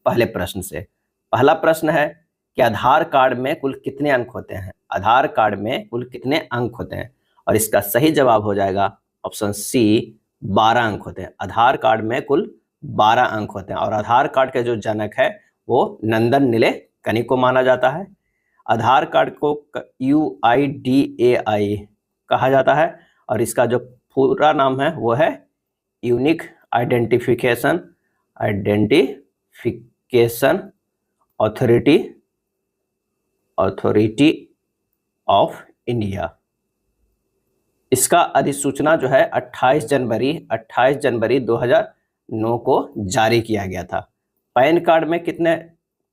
पहले प्रश्न से। पहला प्रश्न है कि आधार कार्ड में कुल कितने अंक होते हैं। आधार कार्ड में कुल कितने अंक होते हैं, और इसका सही जवाब हो जाएगा ऑप्शन सी 12 अंक होते हैं। आधार कार्ड में कुल 12 अंक होते हैं, और आधार कार्ड के जो जनक है वो नंदन नीलेकणी को माना जाता है। आधार कार्ड को UIDAI कहा जाता है, और इसका जो पूरा नाम है वो है unique identification authority of India. इसका अधिसूचना जो है 28 जनवरी 2009 को जारी किया गया था। पैन कार्ड में कितने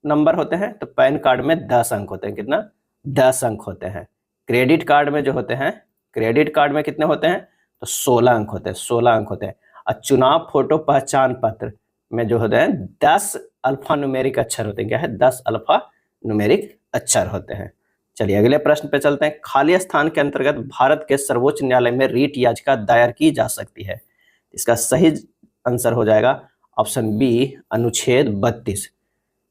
नंबर होते हैं, तो पैन कार्ड में 10 अंक होते हैं। कितना? 10 अंक होते हैं। क्रेडिट कार्ड में जो होते हैं, क्रेडिट कार्ड में कितने होते हैं, तो 16 अंक होते हैं। 16 अंक होते हैं। और चुनाव फोटो पहचान पत्र में जो होते हैं 10 अल्फा न्यूमेरिक अक्षर होते हैं। क्या है? 10 अल्फा न्यूमेरिक अक्षर होते हैं। चलिए अगले प्रश्न पे चलते हैं। खाली स्थान के अंतर्गत भारत के सर्वोच्च न्यायालय में रीट याचिका दायर की जा सकती है। इसका सही आंसर हो जाएगा ऑप्शन बी अनुच्छेद 32।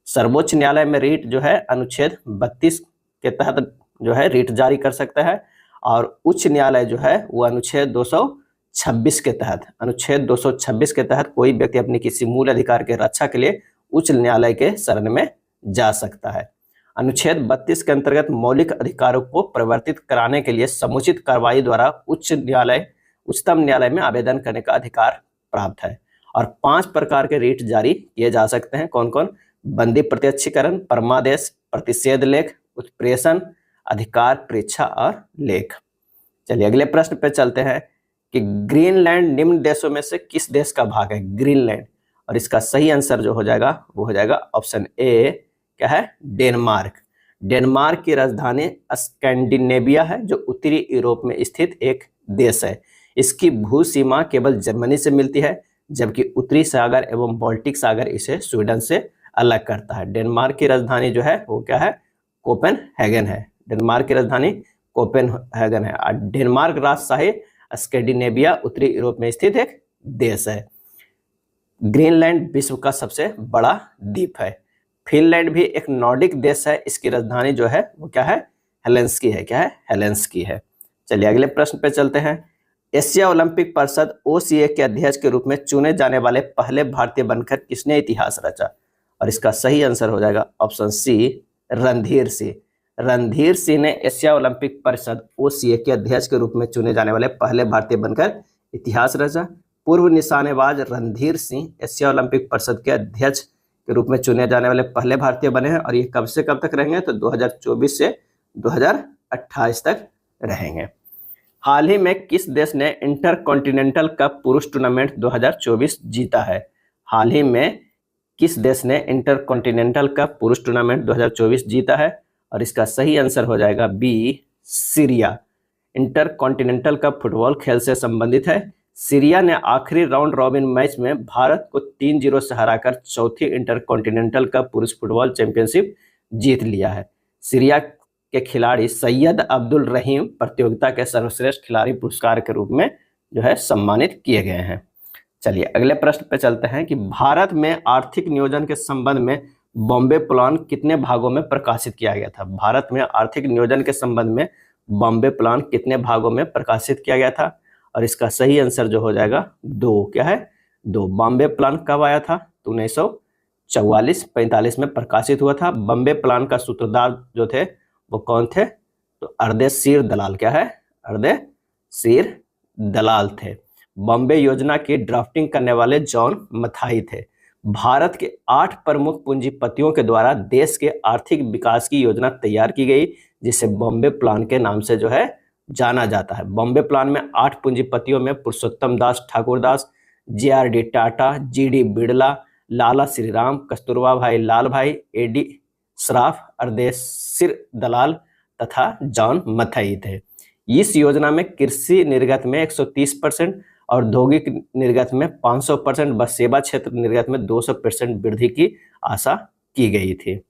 सर्वोच्च न्यायालय में रीट जो है अनुच्छेद 32 के तहत जो है रीट जारी कर सकता है, और उच्च न्यायालय जो है वो अनुच्छेद 226 के तहत, अनुच्छेद 226 के तहत कोई व्यक्ति अपनी किसी मूल अधिकार के रक्षा के लिए उच्च न्यायालय के शरण में जा सकता है। अनुच्छेद 32 के अंतर्गत मौलिक अधिकारों को परिवर्तित कराने के लिए समुचित कार्रवाई द्वारा उच्चतम न्यायालय में आवेदन करने का अधिकार प्राप्त है। और 5 प्रकार के रीट जारी किए जा सकते हैं। कौन कौन? बंदी प्रत्यक्षीकरण, परमादेश, प्रतिषेध लेख, उत्प्रेषण, अधिकार परीक्षा और लेख। चलिए अगले प्रश्न पे चलते हैं कि ग्रीनलैंड निम्न देशों में से किस देश का भाग है? ग्रीनलैंड, और इसका सही आंसर जो हो जाएगा वो हो जाएगा ऑप्शन ए, क्या है? डेनमार्क। डेनमार्क की राजधानी स्कैंडिनेविया है, जो उत्तरी यूरोप में स्थित एक देश है। इसकी भू सीमा केवल जर्मनी से मिलती है, जबकि उत्तरी सागर एवं बाल्टिक सागर इसे स्वीडन से अलग करता है। डेनमार्क की राजधानी जो है वो क्या है? कोपेनहेगन है। डेनमार्क की राजधानी कोपेनहेगन है। और डेनमार्क राजशाही स्कैंडिनेविया उत्तरी यूरोप में स्थित एक देश है। ग्रीनलैंड विश्व का सबसे बड़ा द्वीप है। फिनलैंड भी एक नॉर्डिक देश है। इसकी राजधानी जो है वो क्या है? हेलेंस्की है। क्या है? हेलेंस्की है। चलिए अगले प्रश्न पे चलते हैं। एशिया ओलंपिक परिषद OCA के अध्यक्ष के रूप में चुने जाने वाले पहले भारतीय बनकर किसने इतिहास रचा? और इसका सही आंसर हो जाएगा ऑप्शन सी, रणधीर सिंह। रणधीर सिंह ने एशिया ओलंपिक परिषद OCA के अध्यक्ष के रूप में चुने जाने वाले पहले भारतीय बनकर इतिहास रचा। पूर्व निशानेबाज रणधीर सिंह एशिया ओलंपिक परिषद के अध्यक्ष के रूप में चुने जाने वाले पहले भारतीय बने हैं, और ये कब से कब तक रहेंगे? तो 2024 से 2028 तक रहेंगे। हाल ही में किस देश ने इंटरकॉन्टिनेंटल कप पुरुष टूर्नामेंट 2024 जीता है? हाल ही में किस देश ने इंटरकॉन्टिनेंटल कप पुरुष टूर्नामेंट 2024 जीता है? और इसका सही आंसर हो जाएगा B, Syria. Intercontinental cup football खेल से संबंधित है। सीरिया ने आखिरी राउंड रॉबिन मैच में भारत को 3-0 से हराकर चौथी इंटरकॉन्टिनेंटल कप पुरुष फुटबॉल चैंपियनशिप जीत लिया है। सीरिया के खिलाड़ी सैयद अब्दुल रहीम प्रतियोगिता के सर्वश्रेष्ठ खिलाड़ी पुरस्कार के रूप में जो है सम्मानित किए गए हैं। चलिए अगले प्रश्न पे चलते हैं कि भारत में आर्थिक नियोजन के संबंध में बॉम्बे प्लान कितने भागों में प्रकाशित किया गया था? भारत में आर्थिक नियोजन के संबंध में बॉम्बे प्लान कितने भागों में प्रकाशित किया गया था? और इसका सही आंसर जो हो जाएगा 2। क्या है? 2। बॉम्बे प्लान कब आया था? तो 1944-45 में प्रकाशित हुआ था। बॉम्बे प्लान का सूत्रधार जो थे वो कौन थे? तो अर्देशीर दलाल। क्या है? अर्देशीर दलाल थे। बॉम्बे योजना की ड्राफ्टिंग करने वाले जॉन मथाई थे। भारत के 8 प्रमुख पूंजीपतियों के द्वारा देश के आर्थिक विकास की योजना तैयार की गई, जिसे बॉम्बे प्लान के नाम से जो है जाना जाता है। बॉम्बे प्लान में 8 पूंजीपतियों में पुरुषोत्तम दास ठाकुरदास, JRD टाटा, GD बिड़ला, लाला श्रीराम, कस्तूरबा भाई लाल भाई, AD श्राफ, अर्देशीर दलाल तथा जॉन मथाई थे। इस योजना में कृषि निर्गत में 130% और औद्योगिक निर्गत में 500% व सेवा क्षेत्र निर्गत में 200% वृद्धि की आशा की गई थी।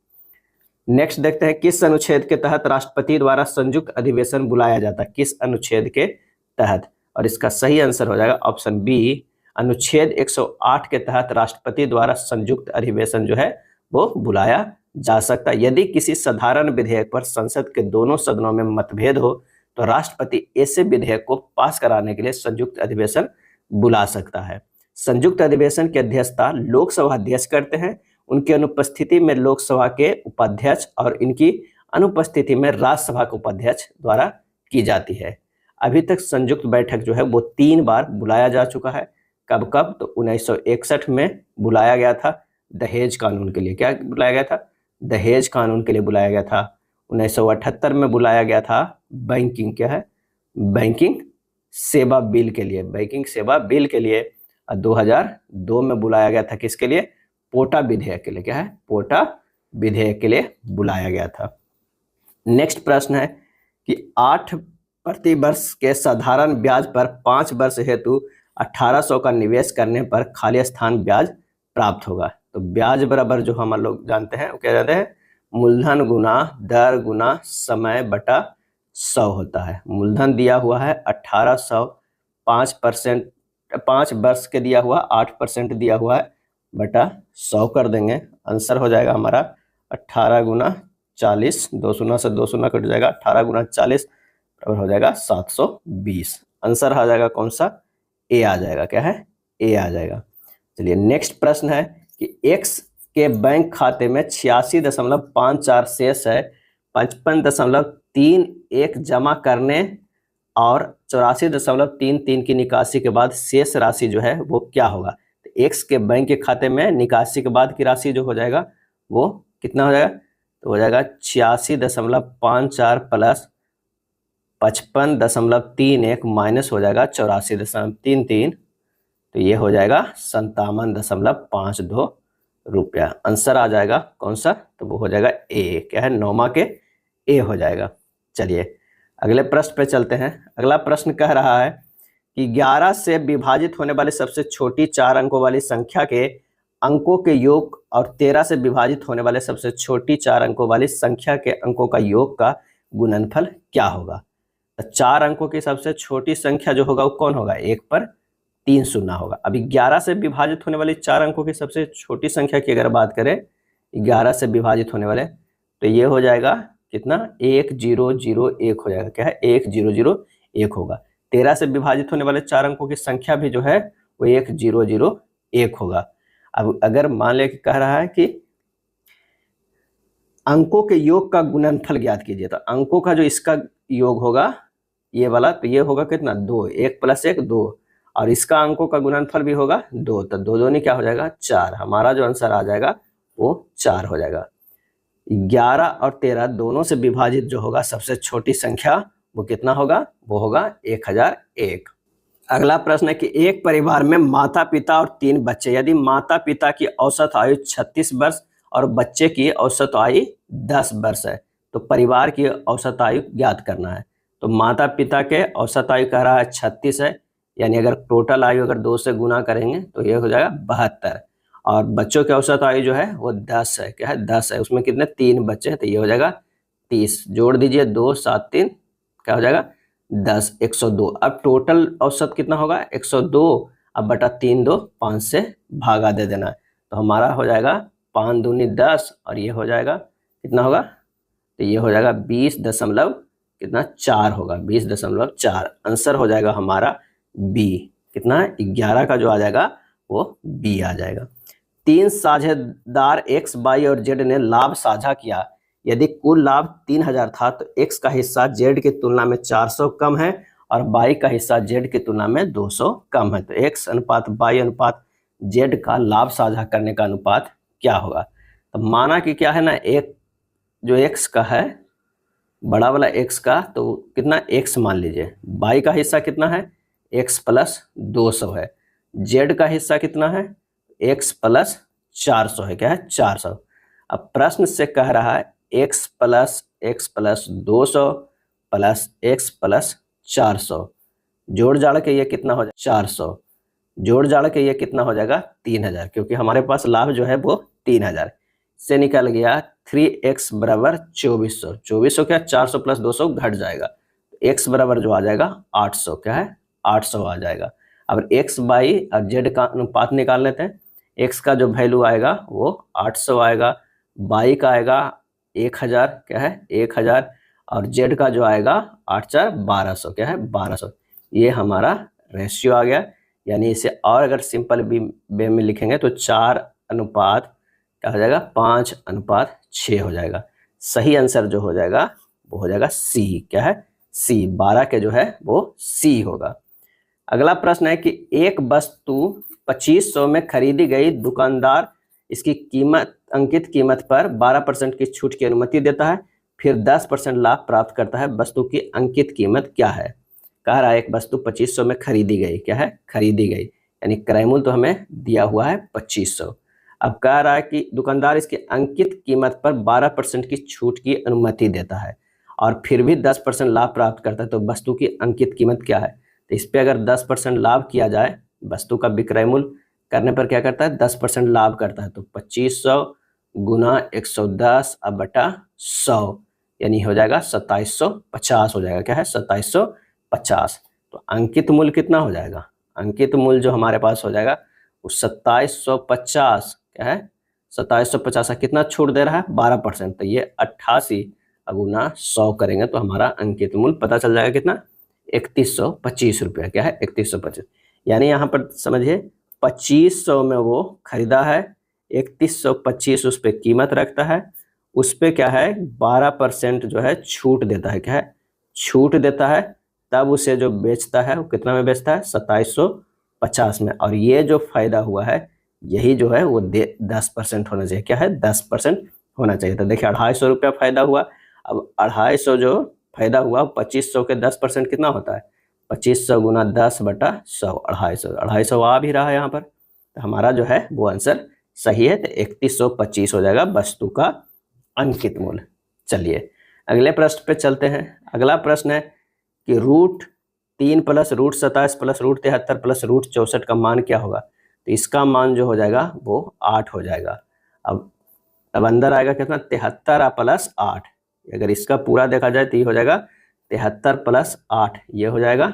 नेक्स्ट देखते हैं किस अनुच्छेद के तहत राष्ट्रपति द्वारा संयुक्त अधिवेशन बुलाया जाता है? किस अनुच्छेद के तहत? और इसका सही आंसर हो जाएगा ऑप्शन बी, अनुच्छेद 108 के तहत राष्ट्रपति द्वारा संयुक्त अधिवेशन जो है वो बुलाया जा सकता है। यदि किसी साधारण विधेयक पर संसद के दोनों सदनों में मतभेद हो तो राष्ट्रपति ऐसे विधेयक को पास कराने के लिए संयुक्त अधिवेशन बुला सकता है। संयुक्त अधिवेशन की अध्यक्षता लोकसभा अध्यक्ष करते हैं। उनकी अनुपस्थिति में लोकसभा के उपाध्यक्ष और इनकी अनुपस्थिति में राज्यसभा के उपाध्यक्ष द्वारा की जाती है। अभी तक संयुक्त बैठक जो है वो 3 बार बुलाया जा चुका है। कब कब? तो 1961 में बुलाया गया था दहेज कानून के लिए। क्या बुलाया गया था? दहेज कानून के लिए बुलाया गया था। 1978 में बुलाया गया था बैंकिंग, क्या है? बैंकिंग सेवा बिल के लिए, बैंकिंग सेवा बिल के लिए। 2002 में बुलाया गया था किसके लिए? पोटा विधेयक के लिए। क्या है? पोटा विधेयक के लिए बुलाया गया था। नेक्स्ट प्रश्न है कि 8 प्रति वर्ष के साधारण ब्याज पर 5 वर्ष हेतु 1800 का निवेश करने पर खाली स्थान ब्याज प्राप्त होगा। तो ब्याज बराबर जो हम लोग जानते हैं वो क्या जानते हैं? मूलधन गुना दर गुना समय बटा 100 होता है। मूलधन दिया हुआ है 1800, 5% 5 वर्ष के दिया हुआ 8% दिया हुआ है, बटा 100 कर देंगे। आंसर हो जाएगा हमारा 18 गुना 40, 2 शून्य से 2 शून्य कट जाएगा, 18 गुना 40 बराबर हो जाएगा 720। आंसर आ जाएगा कौन सा? ए आ जाएगा। क्या है? ए आ जाएगा। चलिए नेक्स्ट प्रश्न है कि एक्स के बैंक खाते में 86.54 शेष है, 55.31 जमा करने और 84.33 की निकासी के बाद शेष राशि जो है वो क्या होगा? तो एक्स के बैंक के खाते में निकासी के बाद की राशि जो हो जाएगा वो कितना हो जाएगा? तो हो जाएगा 86.54 प्लस 55.31 माइनस हो जाएगा 84.33, तो ये हो जाएगा 57.52 रुपया। आंसर आ जाएगा कौन सा? तो वो हो जाएगा ए। क्या है? 9 के ए हो जाएगा। चलिए अगले प्रश्न पे चलते हैं। अगला प्रश्न कह रहा है कि 11 से विभाजित होने वाली सबसे छोटी 4 अंकों वाली संख्या के अंकों के योग और 13 से विभाजित होने वाले सबसे छोटी 4 अंकों वाली संख्या के अंकों का योग का गुणनफल क्या होगा? तो 4 अंकों की सबसे छोटी संख्या जो होगा वो कौन होगा? 1 पर 3 शून्य होगा। अभी 11 से विभाजित होने वाली 4 अंकों की सबसे छोटी संख्या की अगर बात करें, 11 से विभाजित होने वाले, तो ये हो जाएगा कितना? 1001 हो जाएगा। क्या है? 1001 होगा। 13 से विभाजित होने वाले 4 अंकों की संख्या भी जो है वो 1001 होगा। अब अगर मान ले कि कह रहा है कि अंकों के योग का गुणनफल ज्ञात कीजिए, तो अंकों का जो इसका योग होगा ये वाला, तो ये होगा कितना? 2, 1 + 1 2, और इसका अंकों का गुणनफल भी होगा 2, तो 2 दूनी क्या हो जाएगा? 4। हमारा जो आंसर आ जाएगा वो 4 हो जाएगा। 11 और 13 दोनों से विभाजित जो होगा सबसे छोटी संख्या वो कितना होगा? वो होगा 1001। अगला प्रश्न है कि एक परिवार में माता पिता और 3 बच्चे, यदि माता पिता की औसत आयु 36 वर्ष और बच्चे की औसत आयु 10 वर्ष है, तो परिवार की औसत आयु ज्ञात करना है। तो माता पिता के औसत आयु कह रहा है 36 है, यानी अगर टोटल आयु अगर 2 से गुना करेंगे तो ये हो जाएगा 72, और बच्चों की औसत आयु जो है वो 10 है। क्या है? 10 है। उसमें कितने? 3 बच्चे हैं, तो ये हो जाएगा 30। जोड़ दीजिए 2 7 3, क्या हो जाएगा? 10, 102। अब टोटल औसत कितना होगा? 102। अब बटा 3 2 5 से भागा दे देना है, तो हमारा हो जाएगा 5 दूनी 10, और ये हो जाएगा कितना होगा? तो ये हो जाएगा 20.4 होगा, 20.4। आंसर हो जाएगा हमारा बी। कितना है? 11 का जो आ जाएगा वो बी आ जाएगा। 3 साझेदार एक्स, वाई और जेड ने लाभ साझा किया। यदि कुल लाभ 3000 था तो एक्स का हिस्सा जेड की तुलना में 400 कम है और वाई का हिस्सा जेड की तुलना में 200 कम है। तो एक्स अनुपात वाई अनुपात जेड का लाभ साझा करने का अनुपात क्या होगा? तो माना कि क्या है ना, एक जो एक्स का है, बड़ा वाला एक्स का, तो कितना? एक्स मान लीजिए। वाई का हिस्सा कितना है? एक्स प्लस 200 है। जेड का हिस्सा कितना है? एक्स प्लस 400 है। क्या है? 400। अब प्रश्न से कह रहा है x plus 200 plus x plus 400, जोड़ जाड़ के ये कितना हो जाएगा? 400। जोड़ जाड़ के ये कितना हो जाएगा? 3000, क्योंकि हमारे पास लाभ जो है वो 3000 से निकल गया। 3x बराबर 2400। 2400 क्या? 400 प्लस 200 घट जाएगा, x बराबर जो आ जाएगा 800। क्या है? 800 आ जाएगा। अब x वाई और z का अनुपात निकाल लेते हैं। एक्स का जो वैल्यू आएगा वो 800 आएगा, वाई का आएगा 1000, क्या है 1000, और जेड का जो आएगा 8 4 1200, क्या है 1200। ये हमारा रेशियो आ गया। यानी इसे और अगर सिंपल वे में लिखेंगे तो 4 अनुपात क्या हो जाएगा 5:6 हो जाएगा। सही आंसर जो हो जाएगा वो हो जाएगा सी, क्या है सी, 12 के जो है वो सी होगा। अगला प्रश्न है कि एक वस्तु 2500 में खरीदी गई, दुकानदार इसकी कीमत अंकित कीमत पर 12% की छूट की अनुमति देता है, फिर 10% लाभ प्राप्त करता है। वस्तु की अंकित कीमत क्या है? कह रहा है एक वस्तु 2500 में खरीदी गई, क्या है खरीदी गई, यानी क्रय मूल्य तो हमें दिया हुआ है 2500। अब कह रहा है कि दुकानदार इसकी अंकित कीमत पर 12% की छूट की अनुमति देता है और फिर भी 10% लाभ प्राप्त करता है, तो वस्तु की अंकित कीमत क्या है? तो इस पर अगर 10% लाभ किया जाए, वस्तु का विक्रय मूल्य करने पर क्या करता है 10% लाभ करता है, तो 2500 गुना 110 अब बटा 100, यानी हो जाएगा 2750 हो जाएगा, क्या है 2750। तो अंकित मूल्य कितना हो जाएगा? अंकित मूल्य जो हमारे पास हो जाएगा वो 2750, क्या है 2750 कितना छूट दे रहा है 12%, तो ये 88 गुना 100 करेंगे तो हमारा अंकित मूल्य पता चल जाएगा कितना 3125 रुपया, क्या है 3125। यानी यहाँ पर समझिए 2500 में वो खरीदा है, 3125 उस पर कीमत रखता है, उस पर क्या है 12% जो है छूट देता है, क्या है छूट देता है, तब उसे जो बेचता है वो कितना में बेचता है 2750 में। और ये जो फायदा हुआ है यही जो है वो 10% होना चाहिए, क्या है 10% होना चाहिए। तो देखिए 250 रुपया फायदा हुआ। अब 250 जो फायदा हुआ 2500 के 10% कितना होता है 2500 गुना 10 बटा 100, 250 आ भी रहा है यहाँ पर, तो हमारा जो है वो आंसर सही है। तो 3125 हो जाएगा वस्तु का अंकित मूल्य। चलिए अगले प्रश्न पे चलते हैं। अगला प्रश्न है कि √3 प्लस √27 प्लस √73 प्लस √64 का मान क्या होगा? तो इसका मान जो हो जाएगा वो 8 हो जाएगा। अब अंदर आएगा कितना 73 प्लस 8, अगर इसका पूरा देखा जाए तो ये हो जाएगा 73 प्लस 8, ये हो जाएगा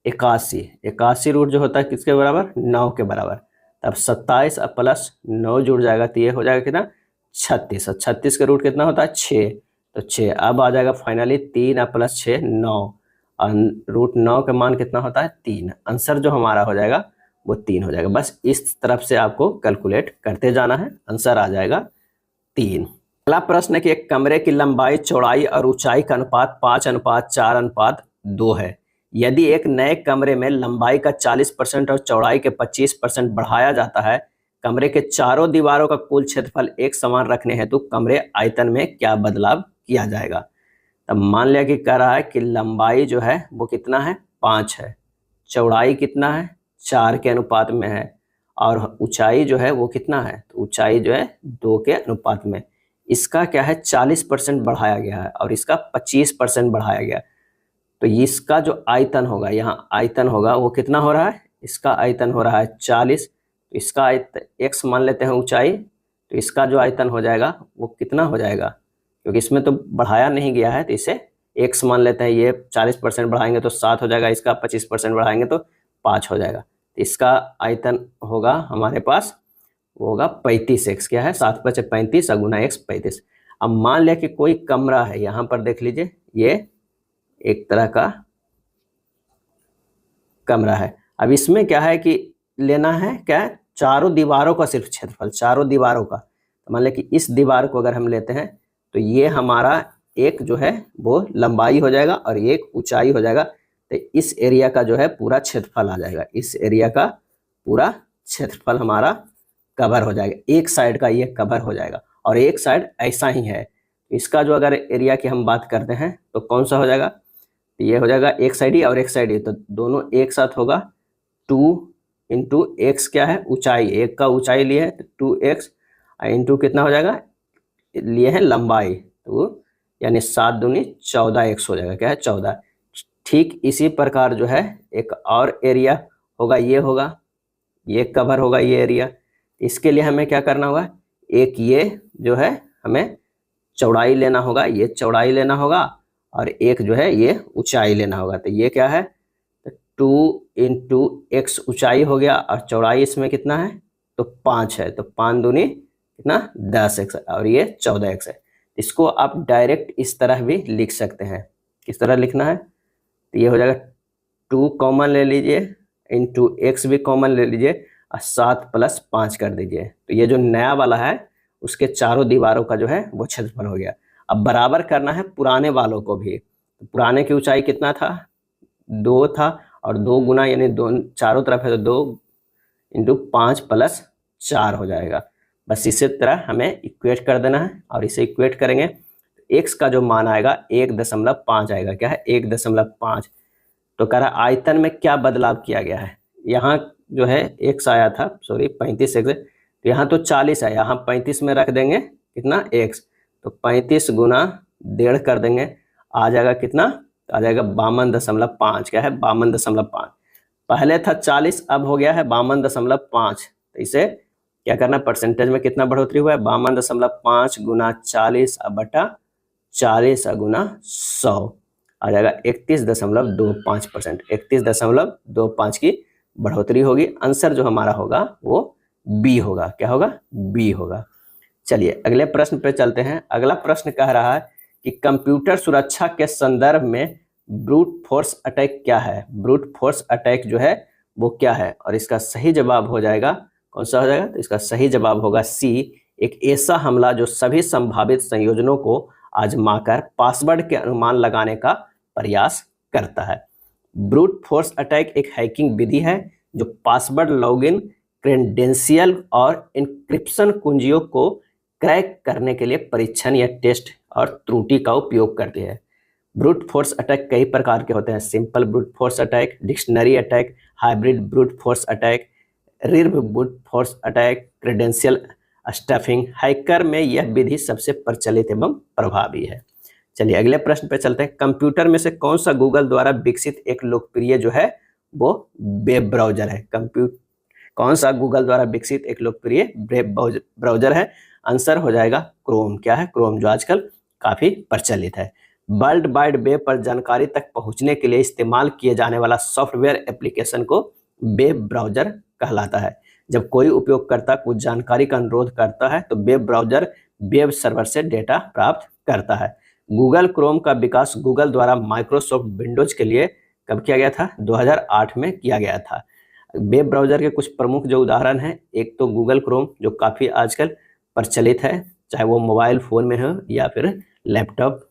81। 81 रूट जो होता है किसके बराबर 9 के बराबर। तब 27 प्लस 9 जुड़ जाएगा तो ये हो जाएगा कितना 36। 36 का रूट कितना होता है 6, तो 6। अब आ जाएगा फाइनली 3 प्लस 6 9, और √9 का मान कितना होता है 3। आंसर जो हमारा हो जाएगा वो 3 हो जाएगा। बस इस तरफ से आपको कैलकुलेट करते जाना है, आंसर आ जाएगा 3। अगला प्रश्न है कि एक कमरे की लंबाई चौड़ाई और ऊंचाई का अनुपात 5:4:2 है। यदि एक नए कमरे में लंबाई का 40% और चौड़ाई के 25% बढ़ाया जाता है, कमरे के चारों दीवारों का कुल क्षेत्रफल एक समान रखने हेतु कमरे आयतन में क्या बदलाव किया जाएगा? तब मान लिया कि कह रहा है कि लंबाई जो है वो कितना है 5 है, चौड़ाई कितना है 4 के अनुपात में है, और ऊंचाई जो है वो कितना है, तो ऊंचाई जो है 2 के अनुपात में। इसका क्या है 40% बढ़ाया गया है और इसका 25% बढ़ाया गया। तो इसका जो आयतन होगा, यहाँ आयतन होगा वो कितना हो रहा है, इसका आयतन हो रहा है 40, तो इसका आयतन x मान लेते हैं ऊंचाई, तो इसका जो आयतन हो जाएगा वो कितना हो जाएगा, क्योंकि इसमें तो बढ़ाया नहीं गया है तो इसे x मान लेते हैं। ये 40% बढ़ाएंगे तो 7 हो जाएगा, इसका 25% बढ़ाएंगे तो 5 हो जाएगा। तो इसका आयतन होगा हमारे पास वो होगा 35x, क्या है 7 5 35 गुना x 35। अब मान लिया कि कोई कमरा है, यहाँ पर देख लीजिए ये एक तरह का कमरा है। अब इसमें क्या है कि लेना है क्या है चारों दीवारों का सिर्फ क्षेत्रफल, चारों दीवारों का। तो मान लिया कि इस दीवार को अगर हम लेते हैं तो ये हमारा एक जो है वो लंबाई हो जाएगा और एक ऊंचाई हो जाएगा, तो इस एरिया का जो है पूरा क्षेत्रफल आ जाएगा, इस एरिया का पूरा क्षेत्रफल हमारा कवर हो जाएगा। एक साइड का ये कवर हो जाएगा और एक साइड ऐसा ही है। इसका जो अगर एरिया की हम बात करते हैं तो कौन सा हो जाएगा, ये हो जाएगा एक साइड ही और एक साइड ही, तो दोनों एक साथ होगा 2 इंटू एक्स, क्या है ऊंचाई, एक का ऊंचाई लिए है तो 2x इंटू कितना हो जाएगा लिए है लंबाई, तो यानी 7 दूनी 14x हो जाएगा, क्या है 14। ठीक इसी प्रकार जो है एक और एरिया होगा, ये होगा, ये कवर होगा ये एरिया। इसके लिए हमें क्या करना होगा, एक ये जो है हमें चौड़ाई लेना होगा, ये चौड़ाई लेना होगा, और एक जो है ये ऊंचाई लेना होगा। तो ये क्या है 2 इंटू एक्स ऊंचाई हो गया और चौड़ाई इसमें कितना है तो 5 है, तो 5 दूनी कितना 10x और ये 14x है। इसको आप डायरेक्ट इस तरह भी लिख सकते हैं। किस तरह लिखना है, तो ये हो जाएगा 2 कॉमन ले लीजिए, इंटू एक्स भी कॉमन ले लीजिए और 7 + 5 कर दीजिए। तो ये जो नया वाला है उसके चारों दीवारों का जो है वो क्षेत्रफल हो गया। अब बराबर करना है पुराने वालों को भी। तो पुराने की ऊंचाई कितना था, 2 था, और 2 गुना यानी दो चारों तरफ है तो 2 इंटू 5 + 4 हो जाएगा। बस इसी तरह हमें इक्वेट कर देना है और इसे इक्वेट करेंगे तो एक्स का जो मान आएगा 1.5 आएगा। क्या है 1.5। तो कह रहा आयतन में क्या बदलाव किया गया है, यहाँ जो है एक्स आया था, सॉरी 35x, तो यहाँ तो 40 है, यहाँ 35 में रख देंगे कितना x, तो 35 गुना 1.5 कर देंगे, आ जाएगा कितना, आ जाएगा 52.5। क्या है 52.5। पहले था 40, अब हो गया है 52.5। तो इसे क्या करना, परसेंटेज में कितना बढ़ोतरी हुआ है, 52.5 गुना 40 बटा 40 गुना 100 आ जाएगा 31.25%। 31.25 की बढ़ोतरी होगी। आंसर जो हमारा होगा वो बी होगा। क्या होगा, बी होगा। चलिए अगले प्रश्न पे चलते हैं। अगला प्रश्न कह रहा है कि कंप्यूटर सुरक्षा के संदर्भ में ब्रूट फोर्स अटैक क्या है। ब्रूट फोर्स अटैक जो है वो क्या है, और इसका सही जवाब हो जाएगा कौन सा हो जाएगा, तो इसका सही जवाब होगा सी, एक ऐसा हमला जो सभी संभावित संयोजनों को आजमाकर पासवर्ड के अनुमान लगाने का प्रयास करता है। ब्रूट फोर्स अटैक एक हैकिंग विधि है जो पासवर्ड, लॉगिन, क्रेडेंशियल और इंक्रिप्शन कुंजियों को क्रैक करने के लिए परीक्षण या टेस्ट और त्रुटि का उपयोग करती है। ब्रूट फोर्स अटैक कई प्रकार के होते हैं। Simple brute force attack, dictionary attack, hybrid brute force attack, reverb brute force attack, credential stuffing. Hacker में यह विधि सबसे प्रचलित एवं प्रभावी है। चलिए अगले प्रश्न पे चलते हैं। कंप्यूटर में से कौन सा गूगल द्वारा विकसित एक लोकप्रिय जो है वो वेब ब्राउजर है। कौन सा गूगल द्वारा विकसित एक लोकप्रिय वेब ब्राउजर है, आंसर हो जाएगा क्रोम। क्या है, क्रोम, जो आजकल काफी प्रचलित है। वर्ल्ड वाइड वेब पर जानकारी तक पहुंचने के लिए इस्तेमाल किए जाने वाला सॉफ्टवेयर एप्लीकेशन को वेब ब्राउजर कहलाता है। जब कोई उपयोगकर्ता कुछ जानकारी का अनुरोध करता है तो वेब ब्राउजर वेब सर्वर से डेटा प्राप्त करता है। गूगल क्रोम का विकास गूगल द्वारा माइक्रोसॉफ्ट विंडोज के लिए कब किया गया था, 2008 में किया गया था। वेब ब्राउजर के कुछ प्रमुख जो उदाहरण हैं, एक तो गूगल क्रोम जो काफ़ी आजकल प्रचलित है, चाहे वो मोबाइल फ़ोन में हो या फिर लैपटॉप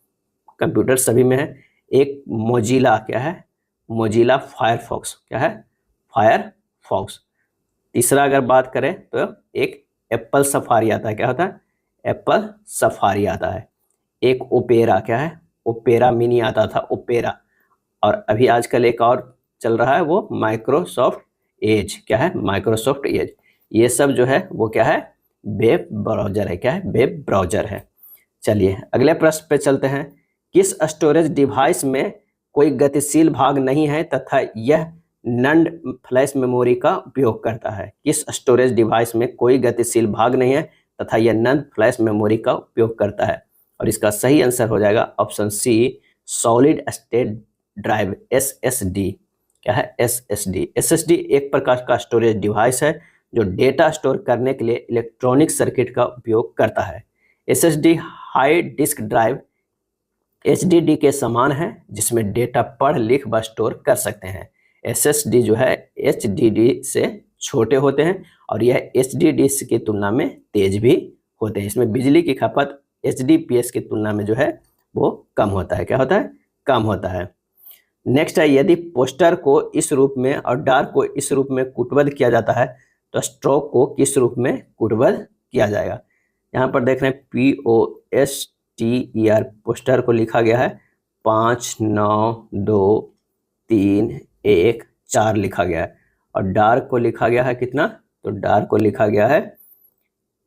कंप्यूटर सभी में है। एक मोजिला, क्या है, मोजिला फायरफॉक्स, क्या है, फायरफॉक्स। तीसरा अगर बात करें तो एक एप्पल सफारी आता है। क्या होता है, एप्पल सफारी आता है। एक ओपेरा, क्या है, ओपेरा मिनी आता था, ओपेरा। और अभी आजकल एक और चल रहा है वो माइक्रोसॉफ्ट एज। क्या है, माइक्रोसॉफ्ट एज। ये सब जो है वो क्या है, वेब ब्राउजर है। क्या है, वेब ब्राउजर है। चलिए अगले प्रश्न पे चलते हैं। किस स्टोरेज डिवाइस में कोई गतिशील भाग नहीं है तथा यह नंड फ्लैश मेमोरी का उपयोग करता है। किस स्टोरेज डिवाइस में कोई गतिशील भाग नहीं है तथा यह नंड फ्लैश मेमोरी का उपयोग करता है, और इसका सही आंसर हो जाएगा option C, solid state drive, SSD। क्या है, SSD। SSD एक प्रकार का स्टोरेज डिवाइस है जो डेटा स्टोर करने के लिए इलेक्ट्रॉनिक सर्किट का उपयोग करता है। SSD high disk drive HDD के समान है जिसमें डेटा पढ़ लिख व स्टोर कर सकते हैं। SSD जो है HDD से छोटे होते हैं और यह HDD की तुलना में तेज भी होते हैं। इसमें बिजली की खपत HDPS की तुलना में जो है वो कम होता है। क्या होता है, कम होता है। नेक्स्ट है, यदि पोस्टर को इस रूप में और डार्क को इस रूप में कूटबद्ध किया जाता है तो स्ट्रोक को किस रूप में कूटबद्ध किया जाएगा। यहाँ पर देख रहे हैं POSTER, पोस्टर को लिखा गया है 5 9 2 3 1 4 लिखा गया है, और डार्क को लिखा गया है कितना, तो डार्क को लिखा गया है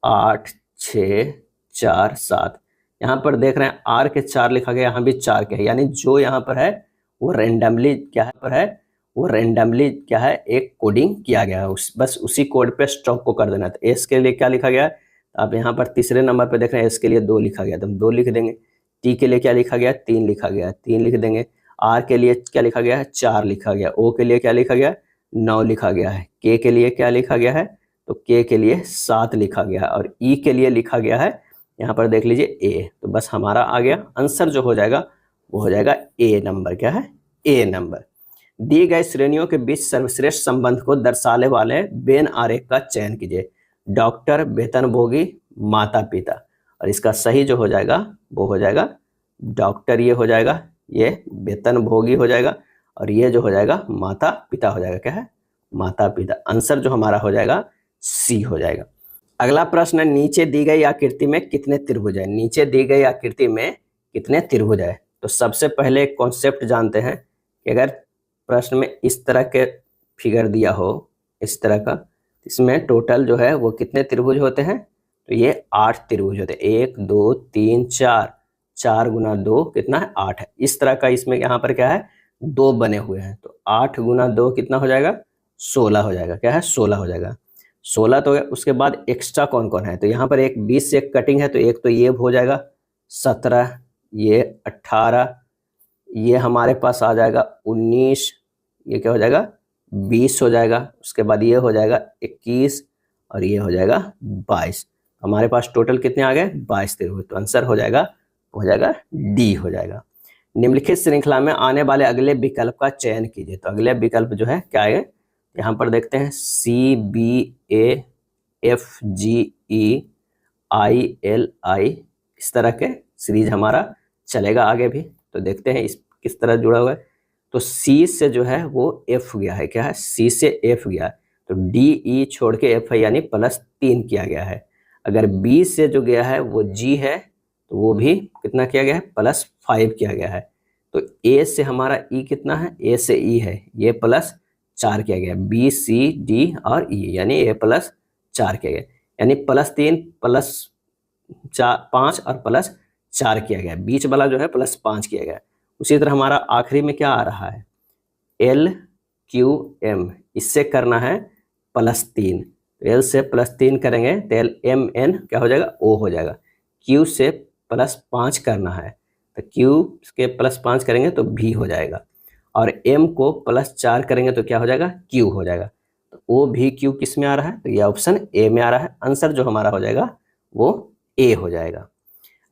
8 6 4 7। यहाँ पर देख रहे हैं R के 4 लिखा गया, यहाँ भी 4 के है, यानी जो यहाँ पर है वो रेंडमली क्या है पर है, वो रेंडमली क्या है, एक कोडिंग किया गया है। बस उसी कोड पे स्ट्रोक को कर देना। तो एस के लिए क्या लिखा गया है, आप यहाँ पर तीसरे नंबर पे देख रहे हैं एस के लिए 2 लिखा गया, तो हम 2 लिख देंगे। टी के लिए क्या लिखा गया, 3 लिखा गया, 3 लिख देंगे। आर के लिए क्या लिखा गया है, 4 लिखा गया। ओ के लिए क्या लिखा गया, 9 लिखा गया है। के लिए क्या लिखा गया है, तो के के लिए 7 लिखा गया है और ई के लिए लिखा गया है यहाँ पर देख लीजिए ए। तो बस हमारा आ गया आंसर जो हो जाएगा वो हो जाएगा ए नंबर। क्या है? ए नंबर। दी गए श्रेणियों के बीच सर्वश्रेष्ठ संबंध को दर्शाने वाले वेन आरेख का चयन कीजिए। डॉक्टर, वेतनभोगी, माता पिता। और इसका सही जो हो जाएगा वो हो जाएगा डॉक्टर, ये हो जाएगा, ये वेतनभोगी हो जाएगा और ये जो हो जाएगा माता पिता हो जाएगा। क्या है? माता पिता। आंसर जो हमारा हो जाएगा सी हो जाएगा। अगला प्रश्न है, नीचे दी गई आकृति में कितने त्रिभुज है? नीचे दी गई आकृति में कितने त्रिभुज है? तो सबसे पहले एक कॉन्सेप्ट जानते हैं कि अगर प्रश्न में इस तरह के फिगर दिया हो, इस तरह का, इसमें टोटल जो है वो कितने त्रिभुज होते हैं? तो ये 8 त्रिभुज होते हैं। 1 2 3 4, 4 गुना 2 कितना है? 8 है। इस तरह का इसमें यहाँ पर क्या है? 2 बने हुए हैं। तो 8 गुना 2 कितना हो जाएगा? 16 हो जाएगा। क्या है? 16 हो जाएगा। 16 तो उसके बाद एक्स्ट्रा कौन कौन है? तो यहाँ पर एक 20 से एक कटिंग है, तो एक तो ये हो जाएगा 17, ये 18, ये हमारे पास आ जाएगा 19, ये क्या हो जाएगा? 20 हो जाएगा। उसके बाद ये हो जाएगा 21 और ये हो जाएगा 22। हमारे पास टोटल कितने आ गए? 22 त्रिभुज। तो आंसर हो जाएगा डी हो जाएगा। निम्नलिखित श्रृंखला में आने वाले अगले विकल्प का चयन कीजिए। तो अगले विकल्प जो है क्या आएगा? यहाँ पर देखते हैं C B A F G E I L I, इस तरह के सीरीज हमारा चलेगा आगे भी। तो देखते हैं इस किस तरह जुड़ा हुआ है। तो सी से जो है वो एफ गया है। क्या है? सी से एफ गया है, तो डी ई छोड़ के एफ है, यानी +3 किया गया है। अगर बी से जो गया है वो जी है, तो वो भी कितना किया गया है? +5 किया गया है। तो ए से हमारा ई कितना है? ए से ई है, ये +4 किया गया। बी सी डी और ई, यानी ए +4 किया गया, यानी +3 +5 और +4 किया गया। बीच वाला जो है +5 किया गया। उसी तरह हमारा आखिरी में क्या आ रहा है? एल क्यू एम, इससे करना है +3। तो एल से +3 करेंगे तो एल एम एन क्या हो जाएगा? ओ हो जाएगा। क्यू से +5 करना है, तो क्यू के +5 करेंगे तो भी हो जाएगा। और एम को +4 करेंगे तो क्या हो जाएगा? क्यू हो जाएगा। तो ओ भी क्यू किस में आ रहा है? तो ये ऑप्शन ए में आ रहा है। आंसर जो हमारा हो जाएगा वो ए हो जाएगा।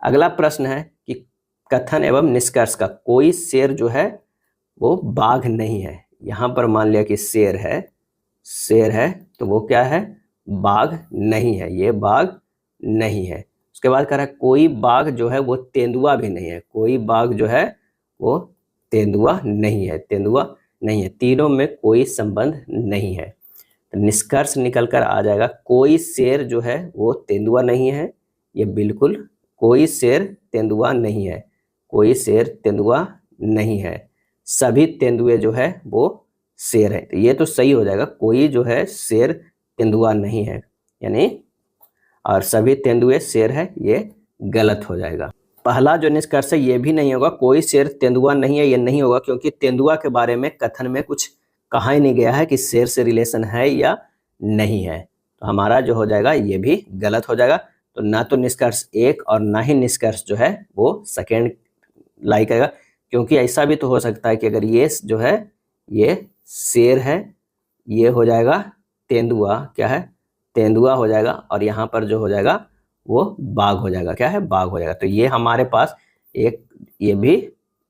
अगला प्रश्न है कि कथन एवं निष्कर्ष का कोई शेर जो है वो बाघ नहीं है। यहाँ पर मान लिया कि शेर है, तो वो क्या है? बाघ नहीं है, ये बाघ नहीं है। उसके बाद कह रहा है कोई बाघ जो है वो तेंदुआ भी नहीं है। कोई बाघ जो है वो तेंदुआ नहीं है, तेंदुआ नहीं है। तीनों में कोई संबंध नहीं है। तो निष्कर्ष निकल कर आ जाएगा कोई शेर जो है वो तेंदुआ नहीं है। ये बिल्कुल कोई शेर तेंदुआ नहीं है, कोई शेर तेंदुआ नहीं है। सभी तेंदुए जो है वो शेर है। तो ये तो सही हो जाएगा, कोई जो है शेर तेंदुआ नहीं है यानी, और सभी तेंदुए शेर है, ये गलत हो जाएगा। पहला जो निष्कर्ष है ये भी नहीं होगा, कोई शेर तेंदुआ नहीं है, ये नहीं होगा, क्योंकि तेंदुआ के बारे में कथन में कुछ कहा ही नहीं गया है कि शेर से रिलेशन है या नहीं है। तो हमारा जो हो जाएगा ये भी गलत हो जाएगा। तो ना तो निष्कर्ष 1 और ना ही निष्कर्ष जो है वो सेकेंड लाई करेगा, क्योंकि ऐसा भी तो हो सकता है कि अगर ये जो है ये शेर है, ये हो जाएगा तेंदुआ, क्या है? तेंदुआ हो जाएगा, और यहाँ पर जो हो जाएगा वो बाघ हो जाएगा। क्या है? बाघ हो जाएगा। तो ये हमारे पास एक ये भी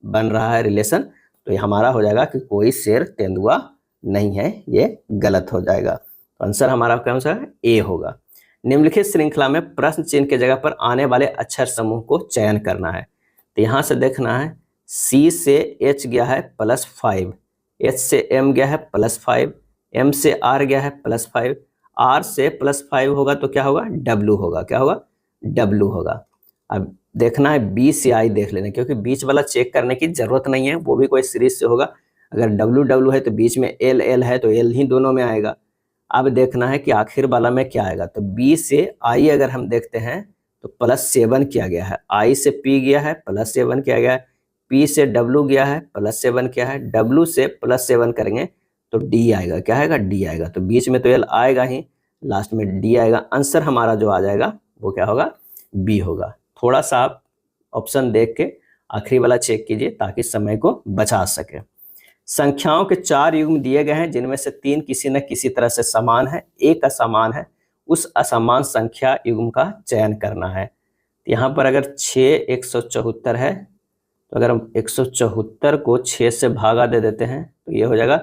बन रहा है रिलेशन। तो ये हमारा हो जाएगा कि कोई शेर तेंदुआ नहीं है, ये गलत हो जाएगा। तो आंसर हमारा कौन सा है? ए होगा। निम्नलिखित श्रृंखला में प्रश्न चिन्ह की जगह पर आने वाले अक्षर समूह को चयन करना है। तो यहाँ से देखना है सी से एच गया है +5, एच से एम गया है +5, एम से आर गया है +5, आर से +5 होगा तो क्या होगा? डब्लू होगा। क्या होगा? डब्लू होगा। अब देखना है बी से आई देख लेना, क्योंकि बीच वाला चेक करने की जरूरत नहीं है, वो भी कोई सीरीज से होगा। अगर डब्लू डब्लू है तो बीच में एल एल है तो एल ही दोनों में आएगा। अब देखना है कि आखिर वाला में क्या आएगा। तो बी से आई अगर हम देखते हैं तो +7 किया गया है, आई से पी गया है +7 किया गया है, पी से डब्लू गया है +7 किया है, डब्लू से +7 करेंगे तो डी आएगा। क्या आएगा? डी आएगा। तो बीच में तो एल आएगा ही, लास्ट में डी आएगा। आंसर हमारा जो आ जाएगा वो क्या होगा? बी होगा। थोड़ा सा आप ऑप्शन देख के आखिरी वाला चेक कीजिए ताकि समय को बचा सके। संख्याओं के 4 युग्म दिए गए हैं, जिनमें से 3 किसी न किसी तरह से समान है, एक असमान है। उस असमान संख्या युग्म का चयन करना है। तो यहाँ पर अगर 6 174 है, तो अगर हम 174 को 6 से भागा दे देते हैं तो ये हो जाएगा,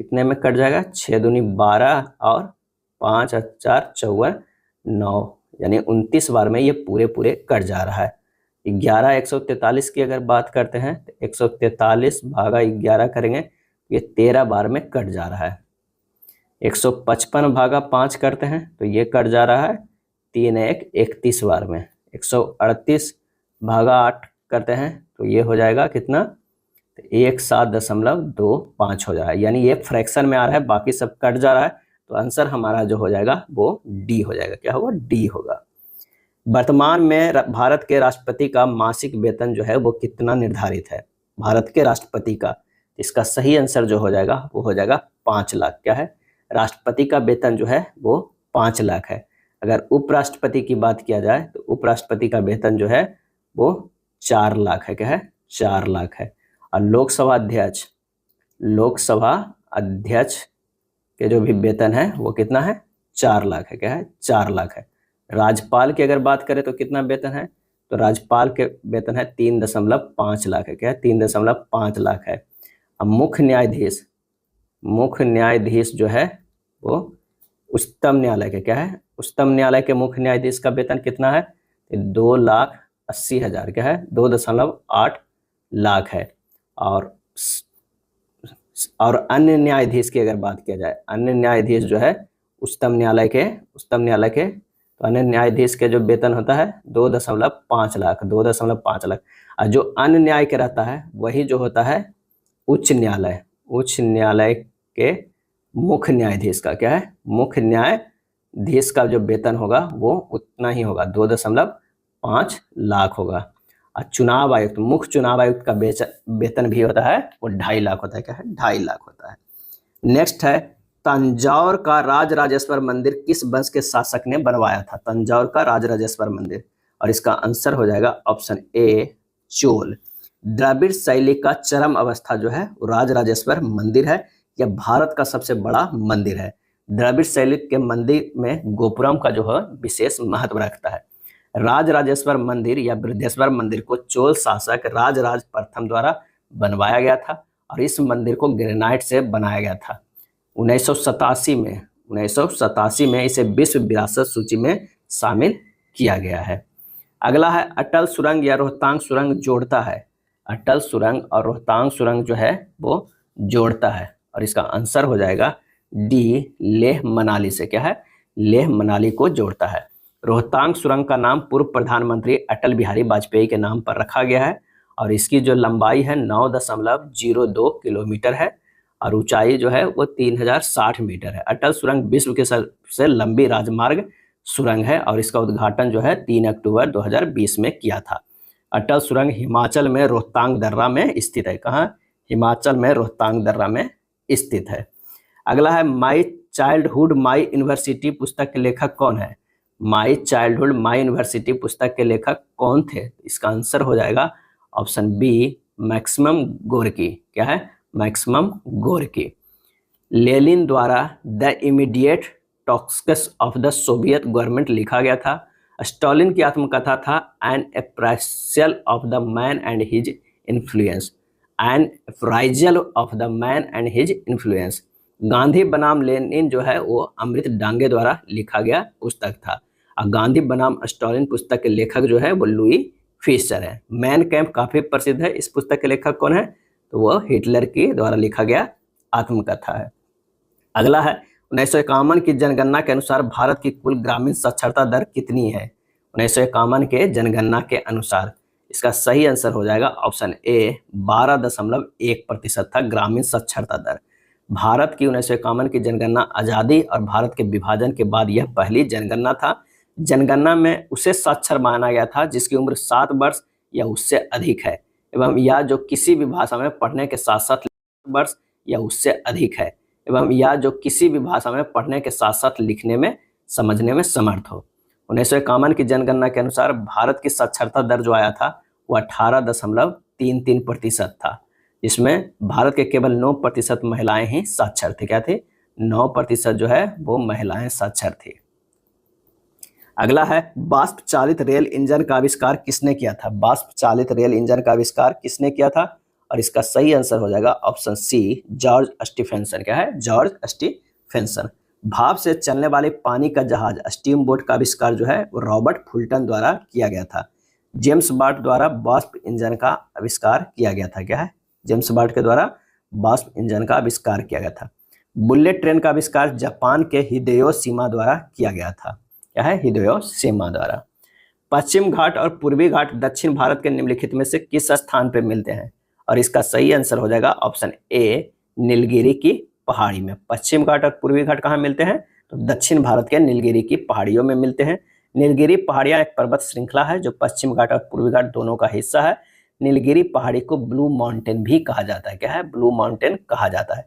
कितने में कट जाएगा, 6 दूनी 12 और 5 और 4 54 9, यानी 29 बार में ये पूरे पूरे कट जा रहा है। 11 143 की अगर बात करते हैं तो 143 भागा 11 करेंगे, ये 13 बार में कट जा रहा है। 155 भागा 5 करते हैं तो ये कट जा रहा है 3 1 31 बार में। 138 भागा 8 करते हैं तो ये हो जाएगा कितना, 17.25 हो जाएगा, यानी ये फ्रैक्शन में आ रहा है, बाकी सब कट जा रहा है। तो आंसर हमारा जो हो जाएगा वो डी हो जाएगा। क्या होगा, डी होगा। वर्तमान में भारत के राष्ट्रपति का मासिक वेतन जो है वो कितना निर्धारित है, भारत के राष्ट्रपति का। इसका सही आंसर जो हो जाएगा वो हो जाएगा 5 लाख। क्या है, राष्ट्रपति का वेतन जो है वो 5 लाख है। अगर उपराष्ट्रपति की बात किया जाए तो उपराष्ट्रपति का वेतन जो है वो 4 लाख है। क्या है, 4 लाख है। और लोकसभा अध्यक्ष के जो भी वेतन है वो कितना है, 4 लाख है। क्या है, 4 लाख है। राज्यपाल की अगर बात करें तो कितना वेतन है, तो राज्यपाल के वेतन है 3.5 लाख है। क्या है, 3.5 लाख है। अब मुख्य न्यायाधीश जो है वो उच्चतम न्यायालय के, क्या है, उच्चतम न्यायालय के मुख्य न्यायाधीश का वेतन कितना है, 2,80,000। क्या है, 2.8 लाख है। और अन्य न्यायाधीश की अगर बात किया जाए, अन्य न्यायाधीश जो है उच्चतम न्यायालय के तो अन्य न्यायाधीश के जो वेतन होता है 2.5 लाख। और जो अन्य न्याय के रहता है वही जो होता है उच्च न्यायालय के मुख्य न्यायाधीश का। क्या है, मुख्य न्यायाधीश का जो वेतन होगा वो उतना ही होगा, 2.5 लाख होगा। और मुख्य चुनाव आयुक्त का वेतन भी होता है वो 2.5 लाख होता है। क्या है, 2.5 लाख होता है। नेक्स्ट है, तंजौर का राजराजेश्वर मंदिर किस वंश के शासक ने बनवाया था, तंजौर का राजराजेश्वर मंदिर। और इसका आंसर हो जाएगा ऑप्शन ए, चोल। द्रविड़ शैली का चरम अवस्था जो है वो राजराजेश्वर मंदिर है। यह भारत का सबसे बड़ा मंदिर है। द्रविड़ शैली के मंदिर में गोपुरम का जो है विशेष महत्व रखता है। राजराजेश्वर मंदिर या बृहदेश्वर मंदिर को चोल शासक राजराज प्रथम द्वारा बनवाया गया था और इस मंदिर को ग्रेनाइट से बनाया गया था। 1987 में इसे विश्व विरासत सूची में शामिल किया गया है। अगला है, अटल सुरंग या रोहतांग सुरंग जोड़ता है। अटल सुरंग और रोहतांग सुरंग जो है वो जोड़ता है और इसका आंसर हो जाएगा डी, लेह मनाली से। क्या है, लेह मनाली को जोड़ता है। रोहतांग सुरंग का नाम पूर्व प्रधानमंत्री अटल बिहारी वाजपेयी के नाम पर रखा गया है और इसकी जो लंबाई है 9.02 किलोमीटर है और ऊंचाई जो है वो 3060 मीटर है। अटल सुरंग विश्व के सबसे लंबी राजमार्ग सुरंग है और इसका उद्घाटन जो है 3 अक्टूबर 2020 में किया था। अटल सुरंग हिमाचल में रोहतांग दर्रा में स्थित है। कहाँ, हिमाचल में रोहतांग दर्रा में स्थित है। अगला है, माई चाइल्डहुड माई यूनिवर्सिटी पुस्तक के लेखक कौन है। माई चाइल्डहुड माई यूनिवर्सिटी पुस्तक के लेखक कौन थे, इसका आंसर हो जाएगा ऑप्शन बी, मैक्सिमम गोर्की। क्या है, मैक्सिमम गोर्की। लेनिन द्वारा the immediate tasks of the Soviet government लिखा गया था। स्टालिन की आत्मकथा था an appraisal of the man and his influence. An appraisal of the man and his influence. Gandhi बनाम लेनिन जो है वो अमृत डांगे द्वारा लिखा गया पुस्तक था और गांधी बनाम स्टालिन पुस्तक के लेखक जो है वो लुई फिशर है। मैन कैंप काफी प्रसिद्ध है, इस पुस्तक के लेखक कौन है, तो वो हिटलर के द्वारा लिखा गया आत्मकथा है। अगला है, 1951 की जनगणना के अनुसार भारत की कुल ग्रामीण साक्षरता दर कितनी है। 1951 के जनगणना के अनुसार इसका सही आंसर हो जाएगा ऑप्शन ए, 12.1% था ग्रामीण साक्षरता दर। भारत की 1951 की जनगणना आज़ादी और भारत के विभाजन के बाद यह पहली जनगणना था। जनगणना में उसे साक्षर माना गया था जिसकी उम्र 7 वर्ष या उससे अधिक है एवं या जो किसी भी भाषा में पढ़ने के साथ साथ वर्ष या उससे अधिक है एवं या जो किसी भी भाषा में पढ़ने के साथ साथ लिखने में समझने में समर्थ हो। 1951 की जनगणना के अनुसार भारत की साक्षरता दर जो आया था वो 18.33% था, जिसमें भारत के केवल 9% महिलाएं ही साक्षर थे। क्या थे, 9% जो है वो महिलाएं साक्षर थी। अगला है वाष्प चालित रेल इंजन का आविष्कार किसने किया था? वाष्प चालित रेल इंजन का आविष्कार किसने किया था? और इसका सही आंसर हो जाएगा ऑप्शन सी, जॉर्ज स्टीफेंसन। क्या है? George Stephenson. भाप से चलने वाले पानी का जहाज स्टीम बोट का आविष्कार जो है वो रॉबर्ट फुल्टन द्वारा किया गया था। जेम्स वाट द्वारा वाष्प इंजन का आविष्कार किया गया था। क्या है? जेम्स वाट के द्वारा वाष्प इंजन का आविष्कार किया गया था। बुलेट ट्रेन का आविष्कार जापान के हिदेयोशिमा द्वारा किया गया था। क्या है? हिदेयोशिमा द्वारा। पश्चिम घाट और पूर्वी घाट दक्षिण भारत के निम्नलिखित में से किस स्थान पर मिलते हैं? और इसका सही आंसर हो जाएगा ऑप्शन ए, नीलगिरी की पहाड़ी में। पश्चिम घाट और पूर्वी घाट कहाँ मिलते हैं? तो दक्षिण भारत के नीलगिरी की पहाड़ियों में मिलते हैं। नीलगिरी पहाड़ियां एक पर्वत श्रृंखला है जो पश्चिम घाट और पूर्वी घाट दोनों का हिस्सा है। नीलगिरी पहाड़ी को ब्लू माउंटेन भी कहा जाता है। क्या है? ब्लू माउंटेन कहा जाता है।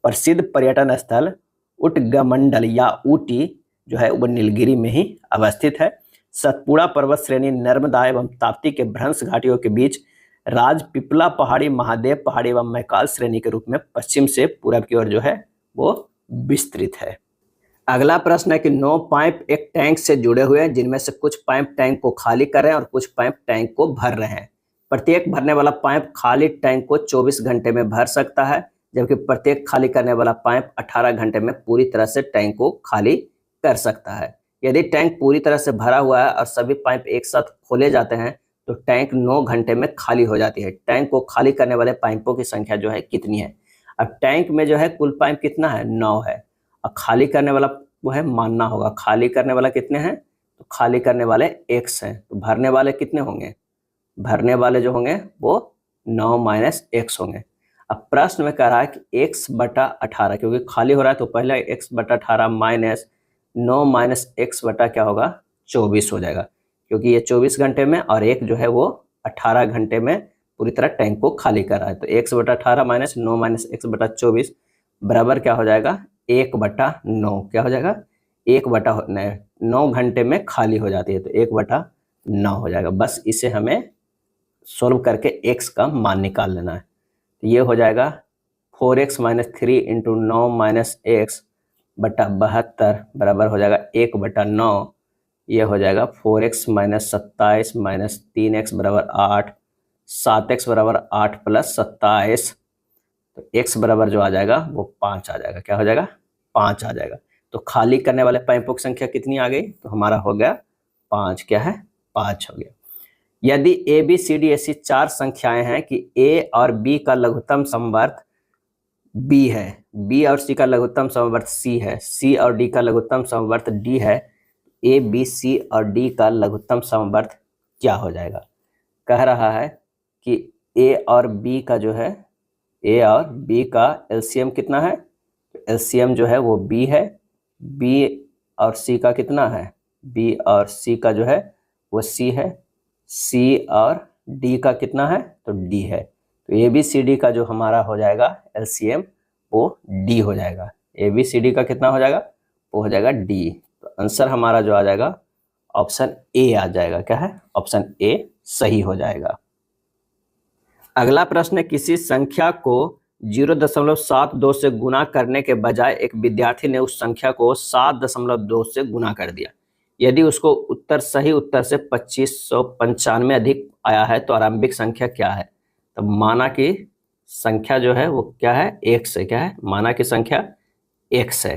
प्रसिद्ध पर्यटन स्थल उटगमंडल या ऊटी जो है वो नीलगिरी में ही अवस्थित है। सतपुड़ा पर्वत श्रेणी नर्मदा एवं ताप्ती के भ्रंश घाटियों के बीच राजपीपला पहाड़ी, महादेव पहाड़ी एवं मैकाल श्रेणी के रूप में पश्चिम से पूरब की ओर जो है वो विस्तृत है। अगला प्रश्न है कि 9 पाइप एक टैंक से जुड़े हुए हैं, जिनमें से कुछ पाइप टैंक को खाली कर रहे हैं और कुछ पाइप टैंक को भर रहे हैं। प्रत्येक भरने वाला पाइप खाली टैंक को 24 घंटे में भर सकता है, जबकि प्रत्येक खाली करने वाला पाइप 18 घंटे में पूरी तरह से टैंक को खाली कर सकता है। यदि टैंक पूरी तरह से भरा हुआ है और सभी पाइप एक साथ खोले जाते हैं तो टैंक 9 घंटे में खाली हो जाती है। टैंक को खाली करने वाले पाइपों की संख्या जो है कितनी है? अब टैंक में जो है कुल पाइप कितना है? 9 है। और खाली करने वाला वो है मानना होगा, खाली करने वाला कितने हैं? तो खाली करने वाले x हैं। तो भरने वाले कितने होंगे? भरने वाले जो होंगे वो 9 माइनस x होंगे। अब प्रश्न में कह रहा है कि x बटा 18, क्योंकि खाली हो रहा है तो पहले x बटा 18 माइनस 9 माइनस x बटा क्या होगा? 24 हो जाएगा, क्योंकि ये 24 घंटे में और एक जो है वो 18 घंटे में पूरी तरह टैंक को खाली कर रहा है। तो x बटा 18 माइनस 9 माइनस x बटा 24 बराबर क्या हो जाएगा? 1 बटा 9। क्या हो जाएगा? 1 बटा 9 घंटे में खाली हो जाती है, तो 1 बटा 9 हो जाएगा। बस इसे हमें सोल्व करके x का मान निकाल लेना है। तो ये हो जाएगा 4x minus 3 into 9 minus x बटा 72 बराबर हो जाएगा 1 बटा 9। ये हो जाएगा 4x माइनस 27 माइनस 3x बराबर 8, 7x बराबर 8 प्लस 27, तो x बराबर जो आ जाएगा वो 5 आ जाएगा। क्या हो जाएगा? 5 आ जाएगा। तो खाली करने वाले पाइपों की संख्या कितनी आ गई? तो हमारा हो गया 5। क्या है? 5 हो गया। यदि ए बी सी डी ऐसी 4 संख्याएं हैं कि a और b का लघुत्तम समवर्त b है, b और c का लघुत्तम समवर्त c है, c और d का लघुत्तम समवर्त d है, a b c और d का लघुत्तम समवर्त क्या हो जाएगा? कह रहा है कि a और b का जो है, a और b का एलसीएम कितना है? एलसीएम जो है वो b है। b और c का कितना है? b और c का जो है वो c है। c और d का कितना है? तो d है। तो ए बी सी डी का जो हमारा हो जाएगा एलसीएम वो d हो जाएगा। ए बी सी डी का कितना हो जाएगा? वो हो जाएगा d। तो आंसर हमारा जो आ जाएगा ऑप्शन ए आ जाएगा। क्या है? ऑप्शन ए सही हो जाएगा। अगला प्रश्न है, किसी संख्या को 0.72 से गुना करने के बजाय एक विद्यार्थी ने उस संख्या को 7.2 से गुना कर दिया। यदि उसको उत्तर सही उत्तर से 2595 अधिक आया है तो आरंभिक संख्या क्या है? तो माना की संख्या जो है वो क्या है? x है। क्या है? माना की संख्या x है।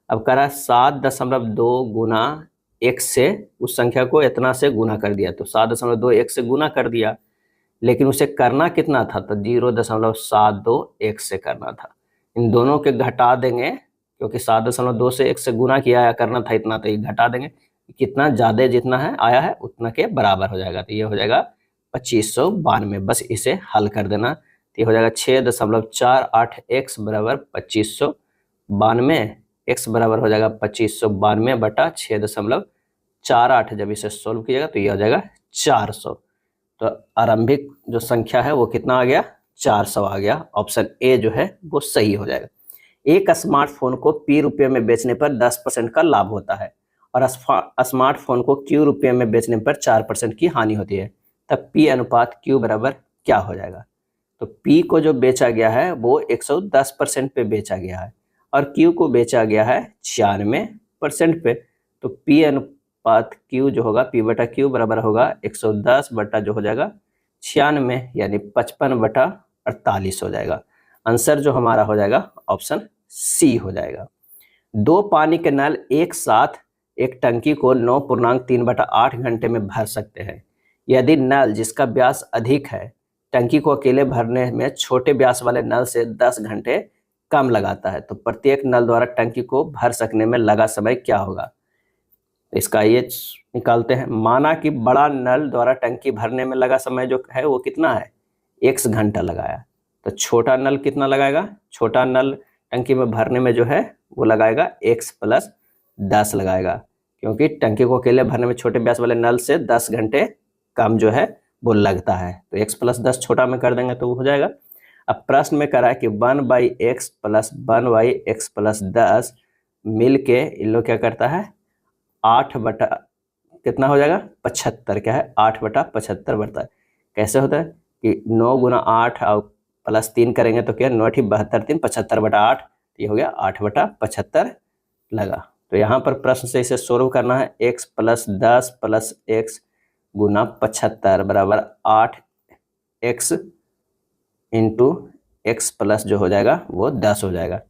अब कह रहा है 7.2 गुना x से उस संख्या को इतना से गुना कर दिया, तो 7.2 x से गुना कर दिया, लेकिन उसे करना कितना था? तो 0.72 x से करना था। इन दोनों के घटा देंगे, क्योंकि 7.2 से x से गुना किया या करना था इतना, तो ये घटा देंगे, कितना ज़्यादा जितना है आया है उतना के बराबर हो जाएगा। तो ये हो जाएगा 2592। बस इसे हल कर देना, तो ये हो जाएगा 6.48 x बराबर 2592। x बराबर हो जाएगा 2592 बटा 6.48। जब इसे सोल्व कीजिएगा तो ये हो जाएगा 400। तो आरंभिक जो संख्या है वो कितना आ गया? 400 आ गया। ऑप्शन ए जो है वो सही हो जाएगा। एक स्मार्टफोन को P रुपये में बेचने पर 10% का लाभ होता है और स्मार्टफोन को Q रुपये में बेचने पर 4% की हानि होती है, तब P अनुपात Q बराबर क्या हो जाएगा? तो P को जो बेचा गया है वो 110% पे बेचा गया है और Q को बेचा गया है 96% पे। तो P अनुपात Q जो होगा P बटा Q बराबर होगा 110 बटा जो हो जाएगा 96, यानी 55/48 हो जाएगा। आंसर जो हमारा हो जाएगा ऑप्शन सी हो जाएगा। दो पानी के नल एक साथ एक टंकी को 9.3/8 घंटे में भर सकते हैं। यदि नल जिसका व्यास अधिक है टंकी को अकेले भरने में छोटे व्यास वाले नल से 10 घंटे कम लगाता है, तो प्रत्येक नल द्वारा टंकी को भर सकने में लगा समय क्या होगा? इसका ये निकालते हैं। माना कि बड़ा नल द्वारा टंकी भरने में लगा समय जो है वो कितना है, x घंटा लगाया, तो छोटा नल कितना लगाएगा? छोटा नल टंकी में भरने में जो है वो लगाएगा x + 10 लगाएगा, क्योंकि टंकी को अकेले भरने में छोटे व्यास वाले नल से 10 घंटे कम जो है वो लगता है, तो x + 10 छोटा में कर देंगे तो वो हो जाएगा। अब प्रश्न में करा है कि 1/x + 1/x + 10 मिल के इन लोग क्या करता है 8 बटा कितना हो जाएगा 75, क्या है 8/75 बढ़ता है। कैसे होता है कि 9 × 8 और +3 करेंगे तो क्या 9 × 72 3 75/8, ये हो गया 8/75 लगा। तो यहाँ पर प्रश्न से इसे सोल्व करना है। x + 10 + x × 75 बराबर 8x × x प्लस जो हो जाएगा वो 10 हो जाएगा।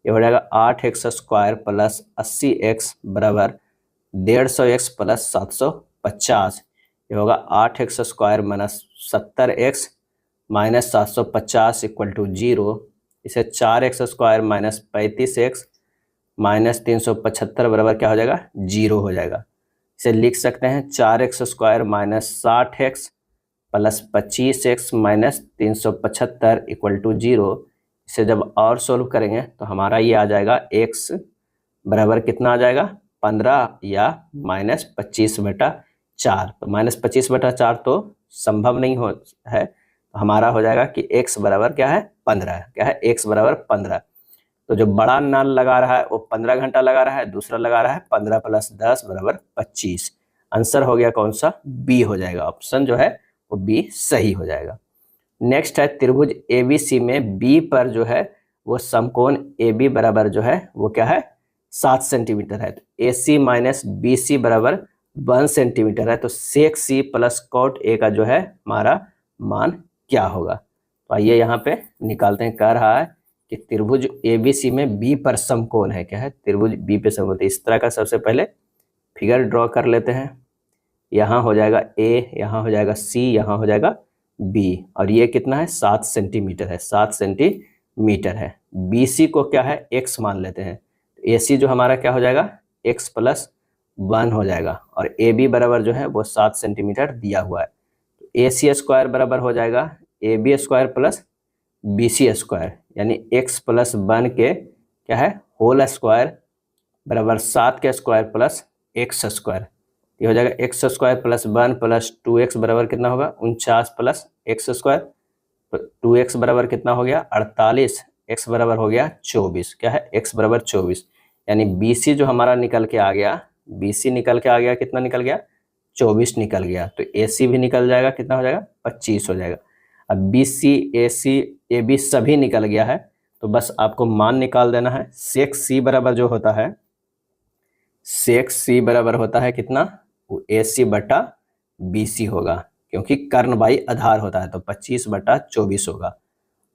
ये हो जाएगा 8x² + 80x बराबर 150x + 750। ये होगा 8x² - 70x - 750 = 0। इसे 4x² - 35x - 375 बराबर क्या हो जाएगा 0 हो जाएगा। इसे लिख सकते हैं 4x² - 60x + 25x - 375 = 0। इसे जब और सोल्व करेंगे तो हमारा ये आ जाएगा x बराबर कितना आ जाएगा 15 या -25/4। तो -25/4 तो संभव नहीं हो है, तो हमारा हो जाएगा कि x बराबर क्या है 15, क्या है x बराबर 15। तो जो बड़ा नल लगा रहा है वो 15 घंटा लगा रहा है, दूसरा लगा रहा है 15 + 10 बराबर 25। आंसर हो गया कौन सा, बी हो जाएगा। ऑप्शन जो है वो बी सही हो जाएगा। नेक्स्ट है त्रिभुज ABC में B पर जो है वो समकोण AB बराबर जो है वो क्या है 7 सेंटीमीटर है, तो AC - BC बराबर 1 सेंटीमीटर है, तो sec C + cot A का जो है हमारा मान क्या होगा? तो आइए यहाँ पे निकालते हैं। कह रहा है कि त्रिभुज ABC में B पर समकोण है, क्या है त्रिभुज B पे समकोण। इस तरह का सबसे पहले फिगर ड्रॉ कर लेते हैं। यहाँ हो जाएगा A, यहाँ हो जाएगा C, यहाँ हो जाएगा B, और ये कितना है 7 सेंटीमीटर है, 7 सेंटीमीटर है। BC को क्या है x मान लेते हैं, AC जो हमारा क्या हो जाएगा x + 1 हो जाएगा, और AB बराबर जो है वो 7 सेंटीमीटर दिया हुआ है। तो AC² बराबर हो जाएगा AB² + BC², यानी x + 1 के क्या है होल स्क्वायर बराबर 7 के स्क्वायर प्लस x²। ये हो जाएगा x² + 1 + 2x बराबर कितना होगा 49 + x², तो 2x बराबर कितना हो गया 48, x बराबर हो गया 24, क्या है x बराबर 24, यानी BC जो हमारा निकल के आ गया, BC निकल के आ गया कितना निकल गया 24 निकल गया। तो AC भी निकल जाएगा, कितना हो जाएगा 25 हो जाएगा। अब BC AC AB सभी निकल गया है, तो बस आपको मान निकाल देना है। sec C बराबर जो होता है, sec C बराबर होता है कितना AC बटा BC होगा, क्योंकि कर्ण बाई आधार होता है, तो 25/24 होगा।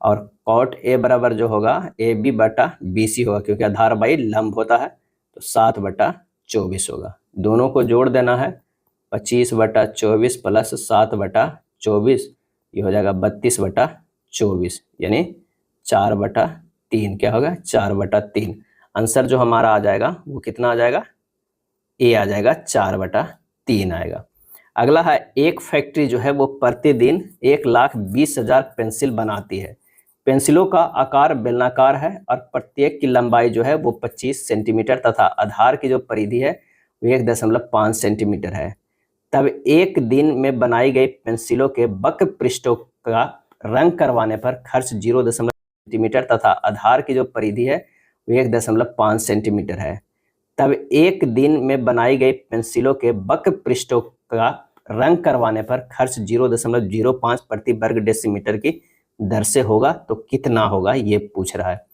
और cot A बराबर जो होगा AB बटा BC होगा, क्योंकि आधार बाई लंब होता है, तो 7/24 होगा। दोनों को जोड़ देना है, 25/24 + 7/24, ये हो जाएगा 32/24, यानी 4/3, क्या होगा 4/3। आंसर जो हमारा आ जाएगा वो कितना आ जाएगा, ए आ जाएगा 4/3 आएगा। अगला है एक फैक्ट्री जो है वो प्रतिदिन 1,20,000 पेंसिल बनाती है। पेंसिलों का आकार बेलनाकार है और प्रत्येक की लंबाई जो है वो 25 सेंटीमीटर तथा आधार की जो परिधि है वो 1.5 सेंटीमीटर है। तब एक दिन में बनाई गई पेंसिलों के वक्र पृष्ठों का रंग करवाने पर खर्च 0 सेंटीमीटर तथा आधार की जो परिधि है वो 1.5 सेंटीमीटर है। तब एक दिन में बनाई गई पेंसिलों के वक्र पृष्ठों का रंग करवाने पर खर्च 0.05 प्रति वर्ग डेसीमीटर की दर से होगा, तो कितना होगा ये पूछ रहा है।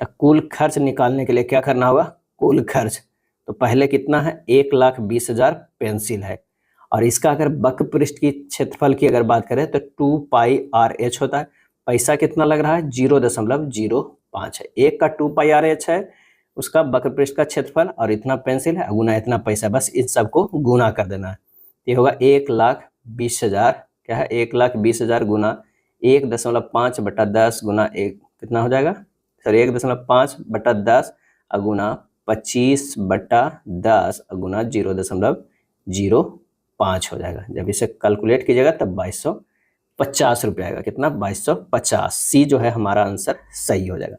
तो कुल खर्च निकालने के लिए क्या करना होगा, कुल खर्च तो पहले कितना है 1,20,000 पेंसिल है। और इसका अगर वक्र पृष्ठ की क्षेत्रफल की अगर बात करें तो 2πRh होता है। पैसा कितना लग रहा है 0.05 है। एक का 2πRh है उसका वक्र पृष्ठ का क्षेत्रफल और इतना पेंसिल है गुना इतना पैसा, बस इन सबको गुना कर देना है। ये होगा 1,20,000 क्या है 1,20,000 गुना 1.5/10 गुना एक कितना हो जाएगा सॉरी 1.5/10 गुना 25/10 गुना 0.05 हो जाएगा। जब इसे कैलकुलेट कीजिएगा तब 2250 रुपये आएगा। कितना 2250। सी जो है हमारा आंसर सही हो जाएगा।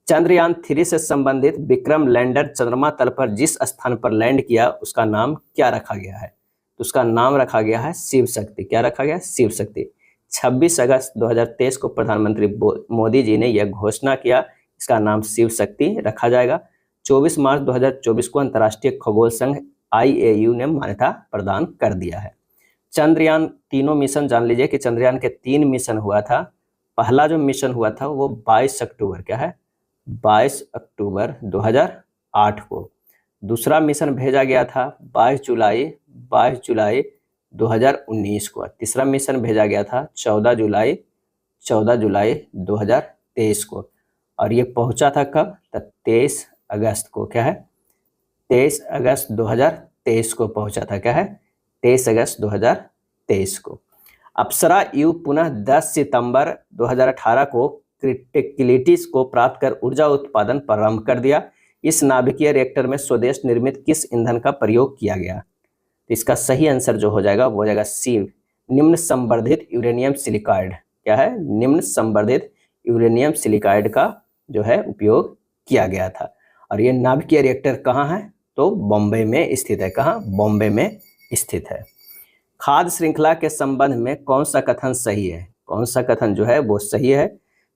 चंद्रयान 3 से संबंधित विक्रम लैंडर चंद्रमा तल पर जिस स्थान पर लैंड किया उसका नाम क्या रखा गया है? तो उसका नाम रखा गया है शिव शक्ति। क्या रखा गया? शिव शक्ति। 26 अगस्त 2023 को प्रधानमंत्री मोदी जी ने यह घोषणा किया, इसका नाम शिव शक्ति रखा जाएगा। 24 मार्च 2024 को अंतर्राष्ट्रीय खगोल संघ IAU ने मान्यता प्रदान कर दिया है। चंद्रयान तीनों मिशन जान लीजिए कि चंद्रयान के 3 मिशन हुआ था। पहला जो मिशन हुआ था वो 22 अक्टूबर क्या है 22 अक्टूबर 2008 को। दूसरा मिशन भेजा गया था 22 जुलाई 2019 को। तीसरा मिशन भेजा गया था 14 जुलाई 2023 को। और ये पहुंचा था कब? तब 23 अगस्त को क्या है 23 अगस्त 2023 को पहुंचा था। क्या है 23 अगस्त 2023 को। अप्सरा यू पुनः 10 सितंबर 2018 को क्रिटिकलिटी को प्राप्त कर ऊर्जा उत्पादन प्रारंभ कर दिया। इस नाभिकीय रिएक्टर में स्वदेश निर्मित किस ईंधन का प्रयोग किया गया? तो इसका सही आंसर जो हो जाएगा वो हो जाएगा सी, निम्न संवर्धित यूरेनियम सिलिकाइड। क्या है? निम्न संवर्धित यूरेनियम सिलिकाइड का जो है उपयोग किया गया था। और ये नाभिकीय रिएक्टर कहाँ है? तो बॉम्बे में स्थित है। कहाँ? बॉम्बे में स्थित है। खाद्य श्रृंखला के संबंध में कौन सा कथन सही है? कौन सा कथन जो है वो सही है?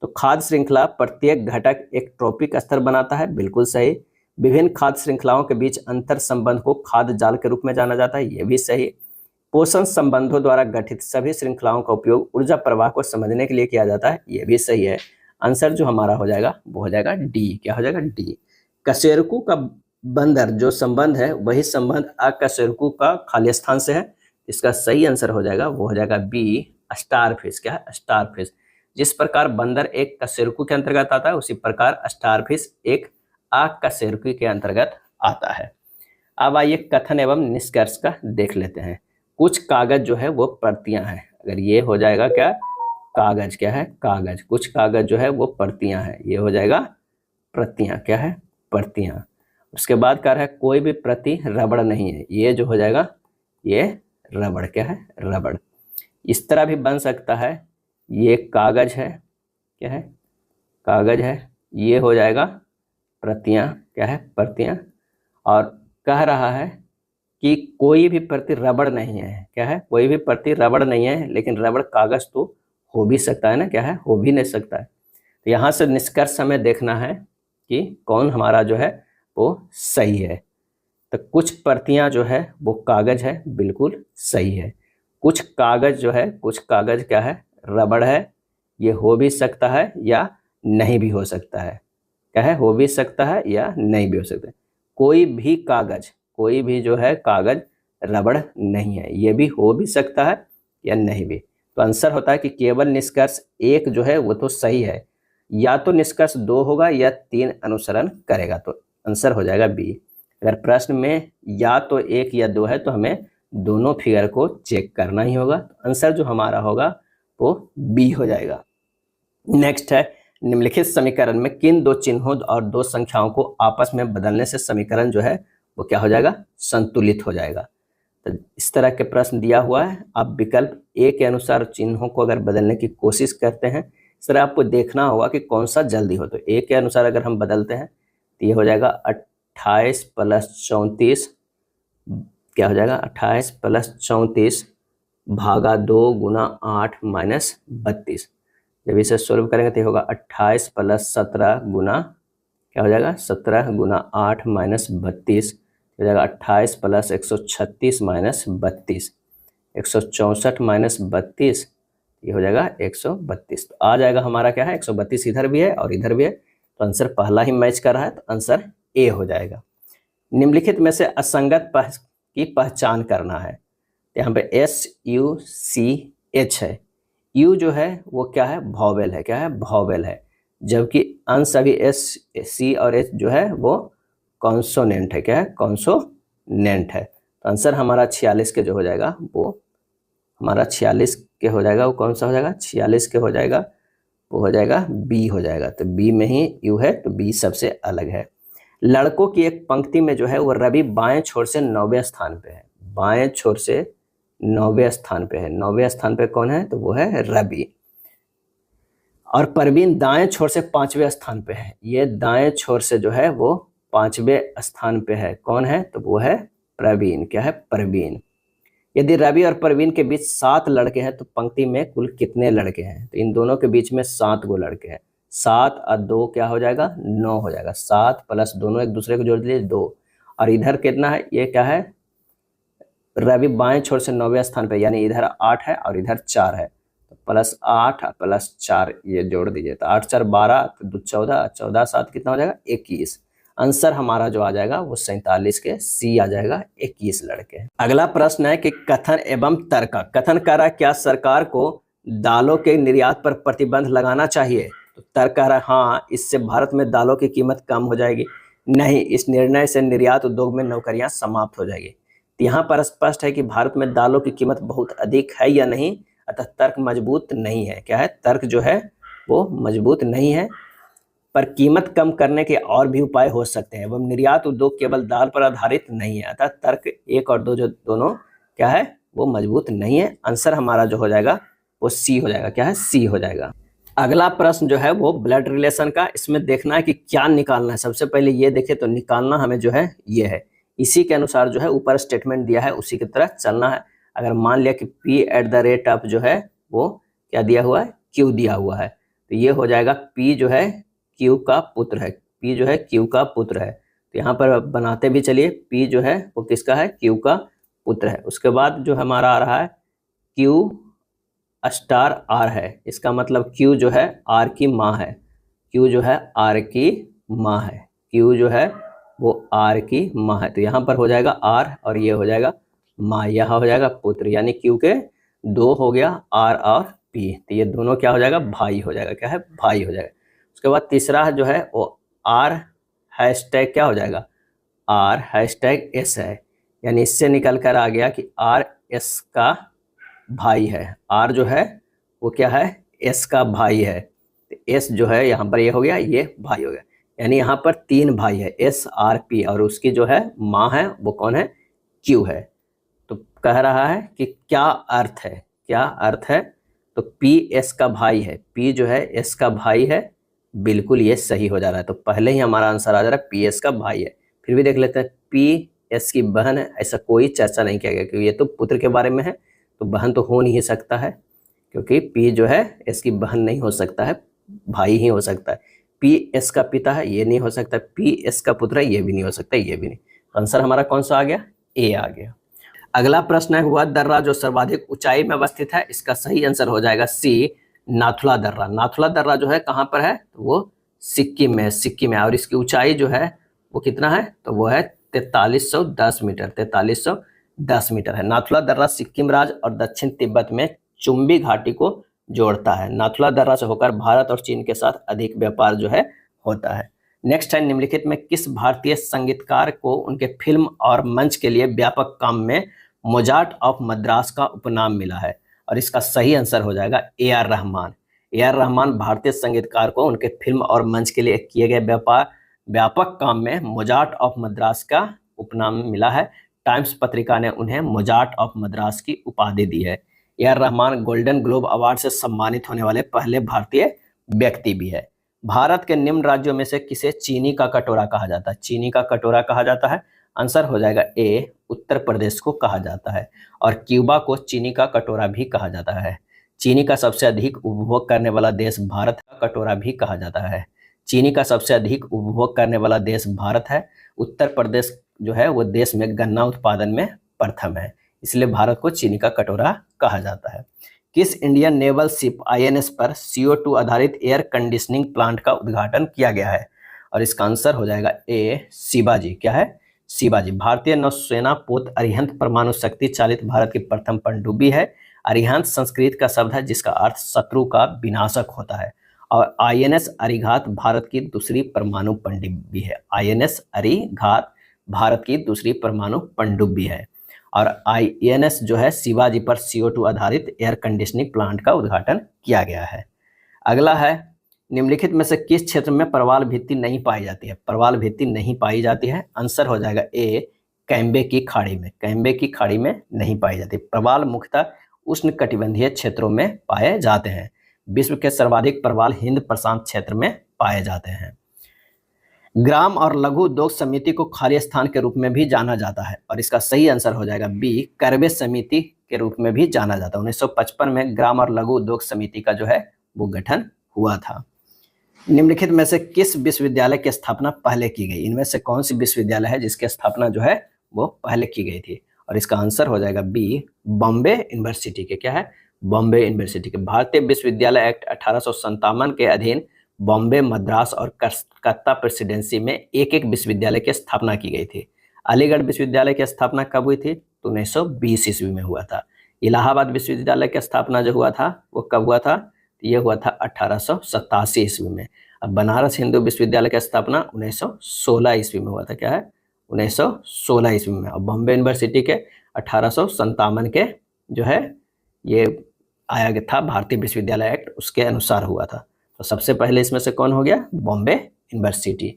तो खाद्य श्रृंखला प्रत्येक घटक एक ट्रॉपिक स्तर बनाता है, बिल्कुल सही। विभिन्न खाद्य श्रृंखलाओं के बीच अंतर संबंध को खाद्य जाल के रूप में जाना जाता है, ये भी सही। पोषण संबंधों द्वारा गठित सभी श्रृंखलाओं का उपयोग ऊर्जा प्रवाह को समझने के लिए किया जाता है, ये भी सही है। आंसर जो हमारा हो जाएगा वो हो जाएगा डी। क्या हो जाएगा? डी। कशेरुकु का बंदर जो संबंध है वही संबंध अकशेरुकु का खाली स्थान से है। इसका सही आंसर हो जाएगा वो हो जाएगा बी, स्टारफिश। क्या है? स्टारफिश। जिस प्रकार बंदर एक कशेरुकु के अंतर्गत आता है उसी प्रकार स्टारफिश एक अकशेरुकु के अंतर्गत आता है। अब आइए कथन एवं निष्कर्ष का देख लेते हैं। कुछ कागज जो है वो प्रतियां हैं। अगर ये हो जाएगा क्या कागज, क्या है कागज। कुछ कागज जो है वो प्रतियां हैं, ये हो जाएगा प्रतियां। क्या है? प्रतियां। उसके बाद कह रहा है कोई भी प्रति रबड़ नहीं है, ये जो हो जाएगा ये रबड़। क्या है? रबड़। इस तरह भी बन सकता है, ये कागज है। क्या है? कागज है। ये हो जाएगा प्रतियां। क्या है? प्रतियां। और कह रहा है कि कोई भी प्रति रबड़ नहीं है। क्या है? कोई भी प्रति रबड़ नहीं है, लेकिन रबड़ कागज तो हो भी सकता है ना। क्या है? हो भी नहीं सकता है। तो यहाँ से निष्कर्ष हमें देखना है कि कौन हमारा जो है वो सही है। तो कुछ प्रतियां जो है वो कागज है, बिल्कुल सही है। कुछ कागज जो है, कुछ कागज क्या है रबड़ है, ये हो भी सकता है या नहीं भी हो सकता है। क्या है? हो भी सकता है या नहीं भी हो सकता है। कोई भी कागज, कोई भी जो है कागज रबड़ नहीं है, ये भी हो भी सकता है या नहीं भी। तो आंसर होता है कि केवल निष्कर्ष 1 जो है वो तो सही है, या तो निष्कर्ष 2 होगा या 3 अनुसरण करेगा, तो आंसर हो जाएगा बी। अगर प्रश्न में या तो 1 या 2 है तो हमें दोनों फिगर को चेक करना ही होगा। आंसर जो हमारा होगा वो बी हो जाएगा। नेक्स्ट है निम्नलिखित समीकरण में किन 2 चिन्हों और 2 संख्याओं को आपस में बदलने से समीकरण जो है वो क्या हो जाएगा? संतुलित हो जाएगा। तो इस तरह के प्रश्न दिया हुआ है। आप विकल्प ए के अनुसार चिन्हों को अगर बदलने की कोशिश करते हैं, इस तरह आपको देखना होगा कि कौन सा जल्दी हो। तो ए के अनुसार अगर हम बदलते हैं तो ये हो जाएगा 28 + 34। क्या हो जाएगा? 28 + 34 भागा 2 गुना 8 - 32। जब इसे सोल्व करेंगे तो होगा 28 + 17 गुना क्या हो जाएगा 17 गुना 8 - 32 हो जाएगा 28 + 136 - 32 164 - 32 ये हो जाएगा 132। तो आ जाएगा हमारा क्या है 132 इधर भी है और इधर भी है, तो आंसर पहला ही मैच कर रहा है, तो आंसर ए हो जाएगा। निम्नलिखित में से असंगत की पहचान करना है। यहाँ पे SUCH है। U जो है वो क्या है, वॉवेल है। क्या है, वॉवेल है। जबकि अन्य सभी S, C और H जो है वो कॉन्सोनेंट है। क्या है, कॉन्सोनेंट है। तो आंसर हमारा 46 के जो हो जाएगा वो हमारा 46 के हो जाएगा, वो कौन सा हो जाएगा, 46 के हो जाएगा, वो हो जाएगा B हो जाएगा। तो B में ही U है, तो B सबसे अलग है। लड़कों की एक पंक्ति में जो है वो रवि बाएं छोर से 9वें स्थान पे है। बाएं छोर से 9वें स्थान पे है। 9वें स्थान पे कौन है, तो वो है रवि। और परवीन दाएं छोर से 5वें स्थान पे है। ये दाएं छोर से जो है वो 5वें स्थान पे है। कौन है, तो वो है प्रवीण। क्या है, प्रवीण। यदि रवि और प्रवीण के बीच 7 लड़के हैं तो पंक्ति में कुल कितने लड़के हैं, तो इन दोनों के बीच में 7 गो लड़के हैं। 7 और 2 क्या हो जाएगा, 9 हो जाएगा। 7 प्लस दोनों एक दूसरे को जोड़ दीजिए 2। और इधर कितना है, ये क्या है, रवि बाएं छोर से 9वें स्थान पे, यानी इधर 8 है और इधर 4 है। तो प्लस 8 प्लस 4 ये जोड़ दीजिए, तो 8 4 12, तो 2 14, 14 7 कितना हो जाएगा, 21। आंसर हमारा जो आ जाएगा वो 47 के C आ जाएगा, 21 लड़के। अगला प्रश्न है कि कथन एवं तर्क। कथन कह रहा है क्या सरकार को दालों के निर्यात पर प्रतिबंध लगाना चाहिए, तो तर्क कह रहा है हाँ, इससे भारत में दालों की कीमत कम हो जाएगी। नहीं, इस निर्णय से निर्यात उद्योग में नौकरियां समाप्त हो जाएगी। तो यहाँ पर स्पष्ट है कि भारत में दालों की कीमत बहुत अधिक है या नहीं, अतः तर्क मजबूत नहीं है। क्या है, तर्क जो है वो मजबूत नहीं है, पर कीमत कम करने के और भी उपाय हो सकते हैं एवं निर्यात उद्योग केवल दाल पर आधारित नहीं है। अतः तर्क 1 और 2 जो दोनों क्या है वो मजबूत नहीं है। आंसर हमारा जो हो जाएगा वो C हो जाएगा। क्या है, C हो जाएगा। अगला प्रश्न जो है वो ब्लड रिलेशन का। इसमें देखना है कि क्या निकालना है। सबसे पहले ये देखें तो निकालना हमें जो है ये है, इसी के अनुसार जो है ऊपर स्टेटमेंट दिया है उसी की तरह चलना है। अगर मान लिया कि P जो है वो क्या दिया हुआ है, Q दिया हुआ है, तो ये हो जाएगा P जो है Q का पुत्र है। P जो है Q का पुत्र है। तो यहाँ पर बनाते भी चलिए, P जो है वो किसका है, Q का पुत्र है। उसके बाद जो हमारा आ रहा है Q स्टार R है। इसका मतलब Q जो है R की माँ है। Q जो है R की माँ है। Q जो है वो R की माँ है। तो यहाँ पर हो जाएगा R और ये हो जाएगा माँ, यहाँ हो जाएगा पुत्र, यानी Q के 2 हो गया, R और P। तो ये दोनों क्या हो जाएगा, भाई हो जाएगा। क्या है, भाई हो जाएगा। उसके बाद तीसरा जो है वो R हैशटैग क्या हो जाएगा, R हैशटैग S है। यानी इससे निकल कर आ गया कि R S का भाई है। R जो है वो क्या है, S का भाई है। S जो है यहाँ पर ये हो गया, ये भाई हो गया। यानी यहाँ पर 3 भाई है, S R P, और उसकी जो है माँ है वो कौन है, Q है। तो कह रहा है कि क्या अर्थ है, क्या अर्थ है, तो P S का भाई है। P जो है S का भाई है, बिल्कुल ये सही हो जा रहा है। तो पहले ही हमारा आंसर आ जा रहा है P S का भाई है। फिर भी देख लेते हैं, P S की बहन है, ऐसा कोई चर्चा नहीं किया गया, क्योंकि ये तो पुत्र के बारे में है, तो बहन तो हो नहीं सकता है, क्योंकि P जो है S की बहन नहीं हो सकता है, भाई ही हो सकता है। P S का पिता है, ये नहीं हो सकता। P S का पुत्र है, ये भी नहीं हो सकता, ये भी नहीं। आंसर हमारा कौन सा आ गया, A आ गया। अगला प्रश्न है, वह दर्रा जो सर्वाधिक ऊंचाई में अवस्थित है, इसका सही आंसर हो जाएगा C, नाथुला दर्रा। नाथुला दर्रा जो है कहाँ पर है, तो वो सिक्किम में है, सिक्किम में। और इसकी ऊंचाई जो है वो कितना है, तो वो है 4310 मीटर। 4310 मीटर है। नाथुला दर्रा सिक्किम राज्य और दक्षिण तिब्बत में चुंबी घाटी को जोड़ता है। नाथुला दर्रा से होकर भारत और चीन के साथ अधिक व्यापार जो है होता है। नेक्स्ट है, निम्नलिखित में किस भारतीय संगीतकार को उनके फिल्म और मंच के लिए व्यापक काम में मोजार्ट ऑफ मद्रास का उपनाम मिला है, और इसका सही आंसर हो जाएगा A.R. रहमान। A.R. रहमान भारतीय संगीतकार को उनके फिल्म और मंच के लिए किए गए व्यापक काम में मोजार्ट ऑफ मद्रास का उपनाम मिला है। टाइम्स पत्रिका ने उन्हें मोजार्ट ऑफ मद्रास की उपाधि दी है। A.R. Rahman golden globe award से सम्मानित होने वाले पहले भारतीय व्यक्ति भी है। भारत के निम्न राज्यों में से किसे चीनी का कटोरा कहा जाता है, चीनी का कटोरा कहा जाता है। आंसर हो जाएगा A, उत्तर प्रदेश को कहा जाता है। और क्यूबा को चीनी का कटोरा भी कहा जाता है। चीनी का सबसे अधिक उपभोग करने वाला देश भारत का कटोरा भी कहा जाता है। चीनी का सबसे अधिक उपभोग करने वाला देश भारत है। उत्तर प्रदेश जो है वो देश में गन्ना उत्पादन में प्रथम है, इसलिए भारत को चीनी का कटोरा कहा जाता है। किस इंडियन नेवल शिप INS पर CO2 आधारित एयर कंडीशनिंग प्लांट का उद्घाटन किया गया है, और इसका आंसर हो जाएगा A, शिवाजी। क्या है, शिवाजी। भारतीय नौसेना पोत अरिहंत परमाणु शक्ति चालित भारत की प्रथम पनडुब्बी है। अरिहंत संस्कृत का शब्द है जिसका अर्थ शत्रु का विनाशक होता है। और आईएनएस अरिघात भारत की दूसरी परमाणु पनडुब्बी है। आईएनएस अरिघात भारत की दूसरी परमाणु पनडुब्बी है। और आईएनएस जो है शिवाजी पर CO2 आधारित एयर कंडीशनिंग प्लांट का उद्घाटन किया गया है। अगला है, निम्नलिखित में से किस क्षेत्र में प्रवाल भित्ति नहीं पाई जाती है? प्रवाल भित्ति नहीं पाई जाती है, आंसर हो जाएगा ए, कैम्बे की खाड़ी में। कैम्बे की खाड़ी में नहीं पाई जाती। प्रवाल मुख्यतः उष्ण कटिबंधीय क्षेत्रों में पाए जाते हैं। विश्व के सर्वाधिक प्रवाल हिंद प्रशांत क्षेत्र में पाए जाते हैं। ग्राम और लघु उद्योग समिति को खाली स्थान के रूप में भी जाना जाता है और इसका सही आंसर हो जाएगा बी, करबे समिति के रूप में भी जाना जाता है। 1955 में ग्राम और लघु उद्योग समिति का जो है वो गठन हुआ था। निम्नलिखित में से किस विश्वविद्यालय की स्थापना पहले की गई? इनमें से कौन सी विश्वविद्यालय है जिसकी स्थापना जो है वो पहले की गई थी? और इसका आंसर हो जाएगा बी, बॉम्बे यूनिवर्सिटी के। क्या है? बॉम्बे यूनिवर्सिटी के। भारतीय विश्वविद्यालय एक्ट 1857 के अधीन बॉम्बे, मद्रास और कलकत्ता प्रेसिडेंसी में एक एक विश्वविद्यालय की स्थापना की गई थी। अलीगढ़ विश्वविद्यालय की स्थापना कब हुई थी? तो 1920 ईस्वी में हुआ था। इलाहाबाद विश्वविद्यालय की स्थापना जो हुआ था वो कब हुआ था? ये हुआ था 1887 ईस्वी में। अब बनारस हिंदू विश्वविद्यालय की स्थापना 1916 ईस्वी में हुआ था। क्या है? 1916 ईस्वी में। और बॉम्बे यूनिवर्सिटी के 1857 के जो है ये आया गया था भारतीय विश्वविद्यालय एक्ट, उसके अनुसार हुआ था। तो सबसे पहले इसमें से कौन हो गया? बॉम्बे यूनिवर्सिटी।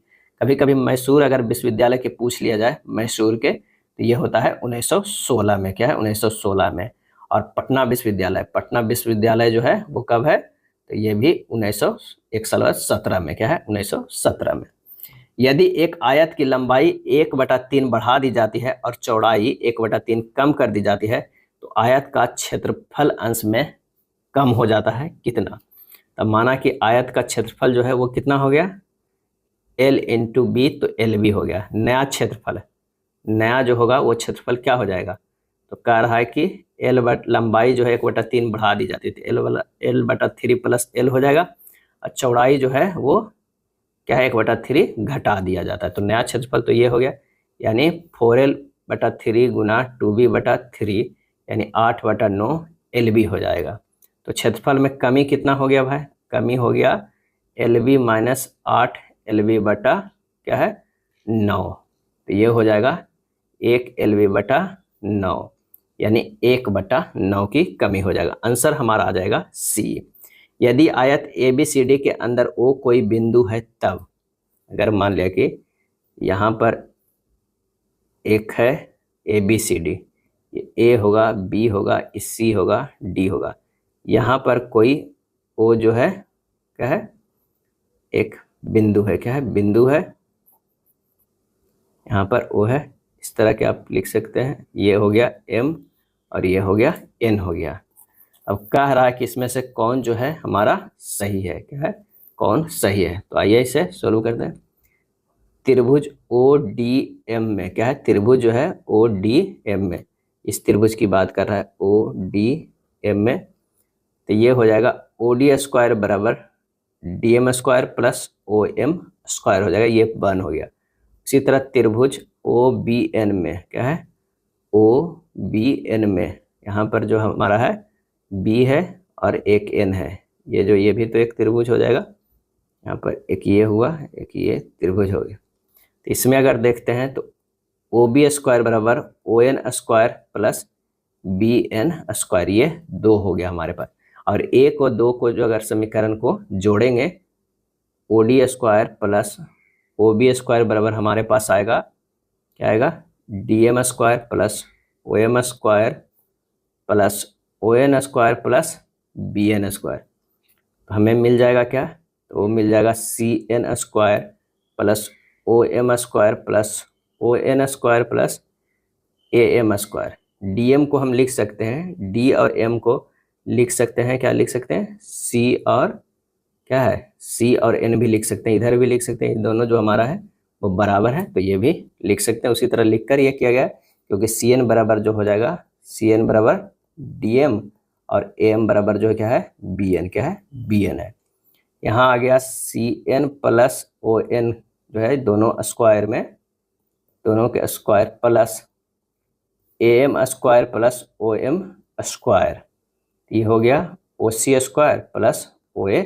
कभी कभी मैसूर अगर विश्वविद्यालय के पूछ लिया जाए मैसूर के, तो ये होता है 1916 में। क्या है? 1916 में। और पटना विश्वविद्यालय जो है वो कब है? तो ये भी 1917 में। क्या है? 1917 में। यदि एक आयत की लंबाई 1/3 बढ़ा दी जाती है और चौड़ाई 1/3 कम कर दी जाती है तो आयत का क्षेत्रफल अंश में कम हो जाता है कितना? तब माना कि आयत का क्षेत्रफल जो है वो कितना हो गया? L × B, तो LB हो गया। नया क्षेत्रफल, नया जो होगा वो क्षेत्रफल क्या हो जाएगा? तो कह रहा है कि लंबाई जो है 1/3 बढ़ा दी जाती थी, L/3 + L हो जाएगा। और चौड़ाई जो है वो क्या है? 1/3 घटा दिया जाता है। तो नया क्षेत्रफल तो ये हो गया, यानी 4L/3 × 2B/3 यानी 8/9 LB हो जाएगा। तो क्षेत्रफल में कमी कितना हो गया भाई? कमी हो गया LB - 8 LB बटा क्या है? 9। तो ये हो जाएगा 1 LB/9 यानी 1/9 की कमी हो जाएगा। आंसर हमारा आ जाएगा सी। यदि आयत ABCD के अंदर O कोई बिंदु है तब, अगर मान लिया कि यहाँ पर एक है ABCD, ये A होगा, B होगा, C होगा, D होगा, यहाँ पर कोई O जो है क्या है? एक बिंदु है। क्या है? बिंदु है। यहाँ पर O है, इस तरह के आप लिख सकते हैं। ये हो गया M और ये हो गया N हो गया। अब कह रहा है कि इसमें से कौन जो है हमारा सही है? क्या है? कौन सही है? तो आइए इसे सोल्व करते हैं। त्रिभुज ODM में क्या है? त्रिभुज जो है ODM में, इस त्रिभुज की बात कर रहा है ODM में, तो ये हो जाएगा OD² बराबर DM² + OM² हो जाएगा। ये 1 हो गया। इसी तरह त्रिभुज OBN में क्या है? OBN में यहाँ पर जो हमारा है B है और एक N है, ये भी तो एक त्रिभुज हो जाएगा। यहाँ पर एक ये हुआ, एक ये त्रिभुज हो गया। तो इसमें अगर देखते हैं तो OB² बराबर ON² + BN², ये 2 हो गया हमारे पास। और 1 और 2 को जो अगर समीकरण को जोड़ेंगे OD² + OB² बराबर हमारे पास आएगा, क्या आएगा? DM² + OM² + ON² + BN²। तो हमें मिल जाएगा क्या? तो वो मिल जाएगा CN² + OM² + ON² + AM²। DM को हम लिख सकते हैं, D और M को लिख सकते हैं, क्या लिख सकते हैं? C और क्या है? C और N भी लिख सकते हैं, इधर भी लिख सकते हैं। दोनों जो हमारा है वो बराबर है, तो ये भी लिख सकते हैं। उसी तरह लिखकर ये किया गया क्योंकि CN बराबर जो हो जाएगा, CN बराबर DM और AM बराबर जो है क्या है? BN। क्या है? BN है। यहाँ आ गया CN + ON जो है दोनों स्क्वायर में दोनों के square plus AM square plus OM square, ये हो गया OC square plus OA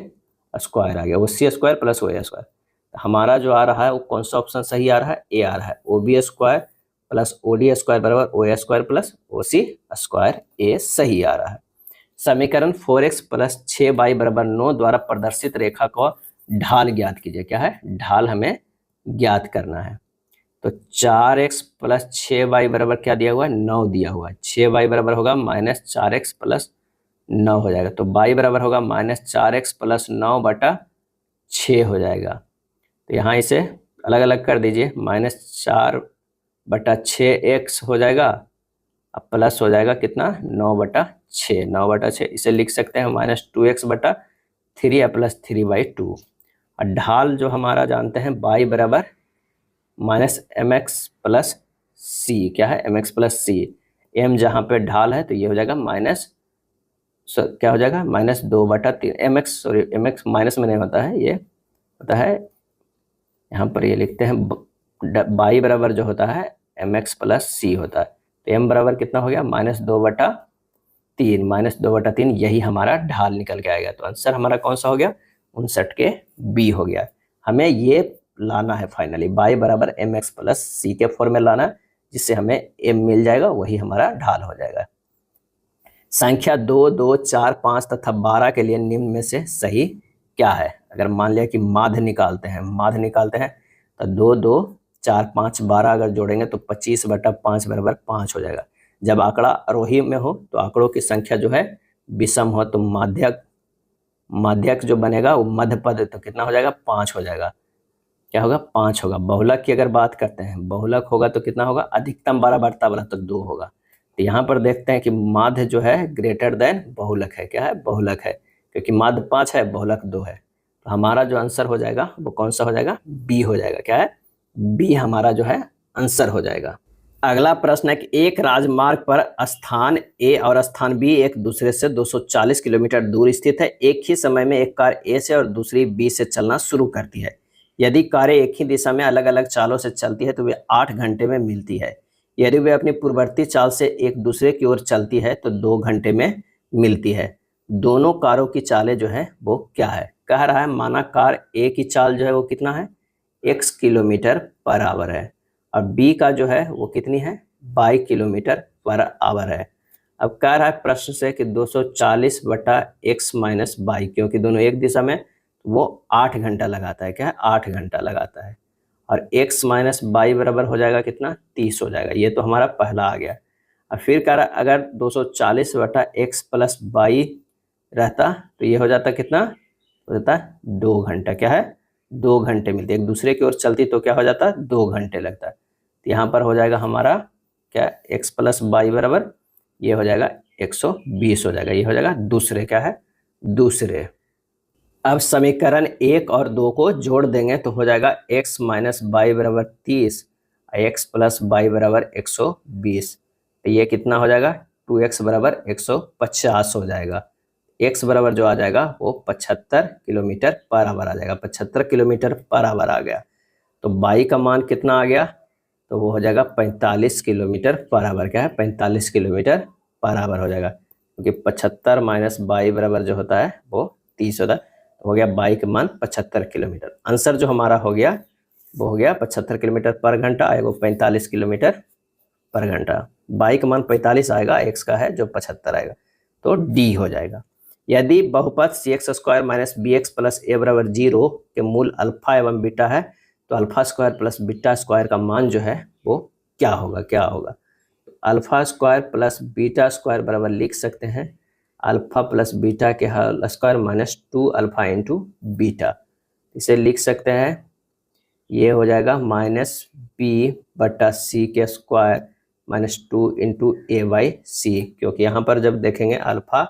square आ गया, OC square plus OA square. हमारा जो आ रहा है वो कौन सा ऑप्शन सही आ रहा है? ए आ रहा है। OB square plus OD square बराबर OA square plus OC square, ए सही आ रहा है। समीकरण 4x प्लस 6y बराबर 9 द्वारा प्रदर्शित रेखा को ढाल ज्ञात कीजिए। क्या है? ढाल हमें ज्ञात करना है। तो 4x प्लस 6y बराबर क्या दिया हुआ है? 9 दिया हुआ है। 6y बराबर होगा माइनस 4x प्लस 9 हो जाएगा। तो y बराबर होगा माइनस 4x प्लस 9 बटा 6 हो जाएगा। तो यहाँ इसे अलग अलग कर दीजिए, माइनस 4 बटा 6x हो जाएगा, अब प्लस हो जाएगा कितना? 9 बटा 6। 9 बटा 6 इसे लिख सकते हैं माइनस 2x बटा 3 या प्लस 3/2। और ढाल जो हमारा जानते हैं y बराबर माइनस mx प्लस सी। क्या है? mx प्लस सी। m जहाँ पे ढाल है तो ये हो जाएगा माइनस, क्या हो जाएगा? Minus 2/3 mx, sorry mx minus में नहीं होता है, ये होता है यहाँ पर, ये लिखते हैं y बराबर जो होता है mx प्लस सी होता है। तो m बराबर कितना हो गया? माइनस 2/3। माइनस 2/3 यही हमारा ढाल निकल के आएगा। तो आंसर हमारा कौन सा हो गया? 59 के बी हो गया। हमें ये लाना है फाइनली, y बराबर mx प्लस सी के फॉर्म में लाना है, जिससे हमें m मिल जाएगा, वही हमारा ढाल हो जाएगा। संख्या 2, 2, 4, 5 तथा 12 के लिए निम्न में से सही क्या है? अगर मान लिया कि माध्य निकालते हैं, तो 2, 2, 4, 5, 12 अगर जोड़ेंगे तो 25/5 बराबर 5 हो जाएगा। जब आंकड़ा आरोही में हो तो आंकड़ों की संख्या जो है विषम हो, तो माध्यक जो बनेगा वो मध्य पद, तो कितना हो जाएगा? 5 हो जाएगा। क्या होगा? 5 होगा। बहुलक की अगर बात करते हैं, बहुलक होगा तो कितना होगा? अधिकतम 12 बढ़ता बढ़ा तो 2 होगा। तो यहाँ पर देखते हैं कि माध्य जो है ग्रेटर देन बहुलक है। क्या है? बहुलक है, क्योंकि माध्य 5 है, बहुलक 2 है। तो हमारा जो आंसर हो जाएगा वो कौन सा हो जाएगा? बी हो जाएगा। क्या है? बी हमारा जो है आंसर हो जाएगा। अगला प्रश्न है कि एक राजमार्ग पर स्थान ए और स्थान बी एक दूसरे से 240 किलोमीटर दूर स्थित है। एक ही समय में एक कार ए से और दूसरी बी से चलना शुरू करती है। यदि कारें एक ही दिशा में अलग अलग चालों से चलती है तो वे 8 घंटे में मिलती है। यदि वे अपनी पूर्ववर्ती चाल से एक दूसरे की ओर चलती है तो 2 घंटे में मिलती है। दोनों कारों की चालें जो है वो क्या है? कह रहा है माना कार ए की चाल जो है वो कितना है? x किलोमीटर पर आवर है, और b का जो है वो कितनी है? y किलोमीटर पर आवर है। अब कह रहा है प्रश्न से कि 240 बटा x माइनस y, क्योंकि दोनों एक दिशा में, वो 8 घंटा लगाता है। क्या है? 8 घंटा लगाता है। और x माइनस y बराबर हो जाएगा कितना? 30 हो जाएगा। ये तो हमारा पहला आ गया। और फिर कह रहा है अगर 240 बटा x प्लस y रहता तो ये हो जाता कितना? हो जाता 2 घंटा। क्या है? 2 घंटे मिलते, एक दूसरे की ओर चलती तो क्या हो जाता? 2 घंटे लगता है। तो यहाँ पर हो जाएगा हमारा क्या? x प्लस y बराबर ये हो जाएगा 120 हो जाएगा। ये हो जाएगा दूसरे। क्या है? दूसरे। अब समीकरण 1 और 2 को जोड़ देंगे तो हो जाएगा x माइनस वाई बराबर 30, x प्लस वाई बराबर 120। तो ये कितना हो जाएगा? 2x बराबर 150 हो जाएगा। x बराबर जो आ जाएगा वो 75 किलोमीटर पर आवर आ जाएगा। 75 किलोमीटर पर आवर आ गया। तो y का मान कितना आ गया? तो वो हो जाएगा 45 किलोमीटर पर आवर। क्या है? 45 किलोमीटर पर आवर हो जाएगा, क्योंकि 75 माइनस वाई बराबर जो होता है वो 30 होता है। हो गया y का मान 75 किलोमीटर। आंसर जो हमारा हो गया वो हो गया 75 किलोमीटर पर घंटा, आएगा 45 किलोमीटर पर घंटा। y का मान 45 आएगा, x का है जो 75 आएगा, तो d हो जाएगा। यदि बहुपद cx square minus bx plus a बराबर 0 के मूल अल्फा एवं बीटा है तो alpha square plus beta square का मान जो है वो क्या होगा? क्या होगा? Alpha square plus beta square बराबर लिख सकते हैं अल्फा प्लस बीटा के square minus 2 alpha into beta. इसे लिख सकते हैं, ये हो जाएगा माइनस बी बटा सी के square minus 2 into A by C, क्योंकि यहाँ पर जब देखेंगे अल्फा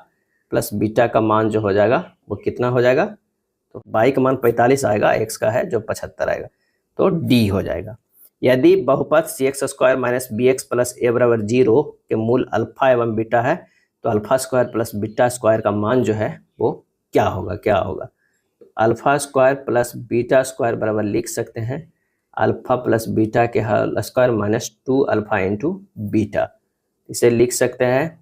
प्लस बीटा का मान जो हो जाएगा वो कितना हो जाएगा? तो y का मान 45 आएगा, x का है जो 75 आएगा, तो d हो जाएगा। यदि बहुपद cx square minus bx plus a बराबर 0 के मूल अल्फा एवं बीटा है तो alpha square plus beta square का मान जो है वो क्या होगा? क्या होगा? Alpha square plus beta square बराबर लिख सकते हैं अल्फा प्लस बीटा के whole square minus 2 alpha into beta. इसे लिख सकते हैं,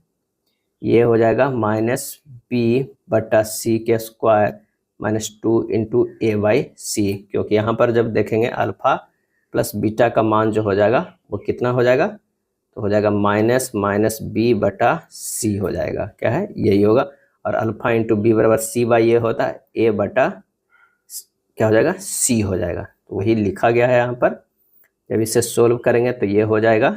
ये हो जाएगा माइनस बी बटा सी के square minus 2 into A by C, क्योंकि यहाँ पर जब देखेंगे अल्फा प्लस बीटा का मान जो हो जाएगा वो कितना हो जाएगा, तो हो जाएगा माइनस माइनस बी बटा सी हो जाएगा, क्या है यही होगा। और अल्फा इंटू बी बराबर सी बाई ए होता है, ए बटा क्या हो जाएगा सी हो जाएगा, तो वही लिखा गया है यहाँ पर। जब इसे सोल्व करेंगे तो ये हो जाएगा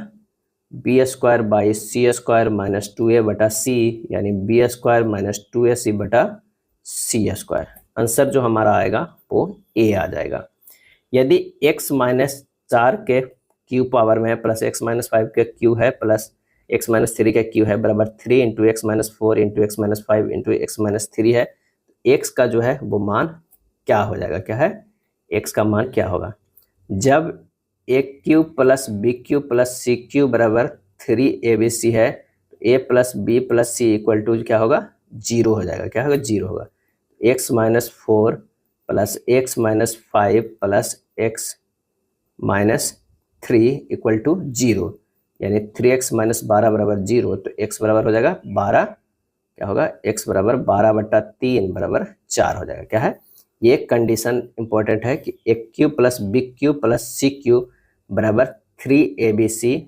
B square by C square minus 2a बटा सी, यानी बी स्क्वायर माइनस 2ac बटा सी स्क्वायर। आंसर जो हमारा आएगा वो ए आ जाएगा। यदि x माइनस 4 के क्यू पावर में है प्लस x माइनस 5 के क्यू है प्लस x माइनस 3 के क्यू है बराबर 3 into x minus 4 into x minus 5 into x minus 3 है, x का जो है वो मान क्या हो जाएगा, क्या है x का मान क्या होगा। जब A cube plus B cube plus C cube बराबर 3abc है, तो a plus B plus C equal to क्या होगा 0 हो जाएगा, क्या होगा 0 होगा। x minus 4 plus X minus 5 plus X minus 3 equal to 0, यानी 3x माइनस 12 बराबर 0, तो x बराबर हो जाएगा 12, क्या होगा x बराबर 12 बट्टा 3 बराबर 4 हो जाएगा, क्या है ये कंडीशन इंपॉर्टेंट है कि A cube plus B cube plus C cube बराबर 3abc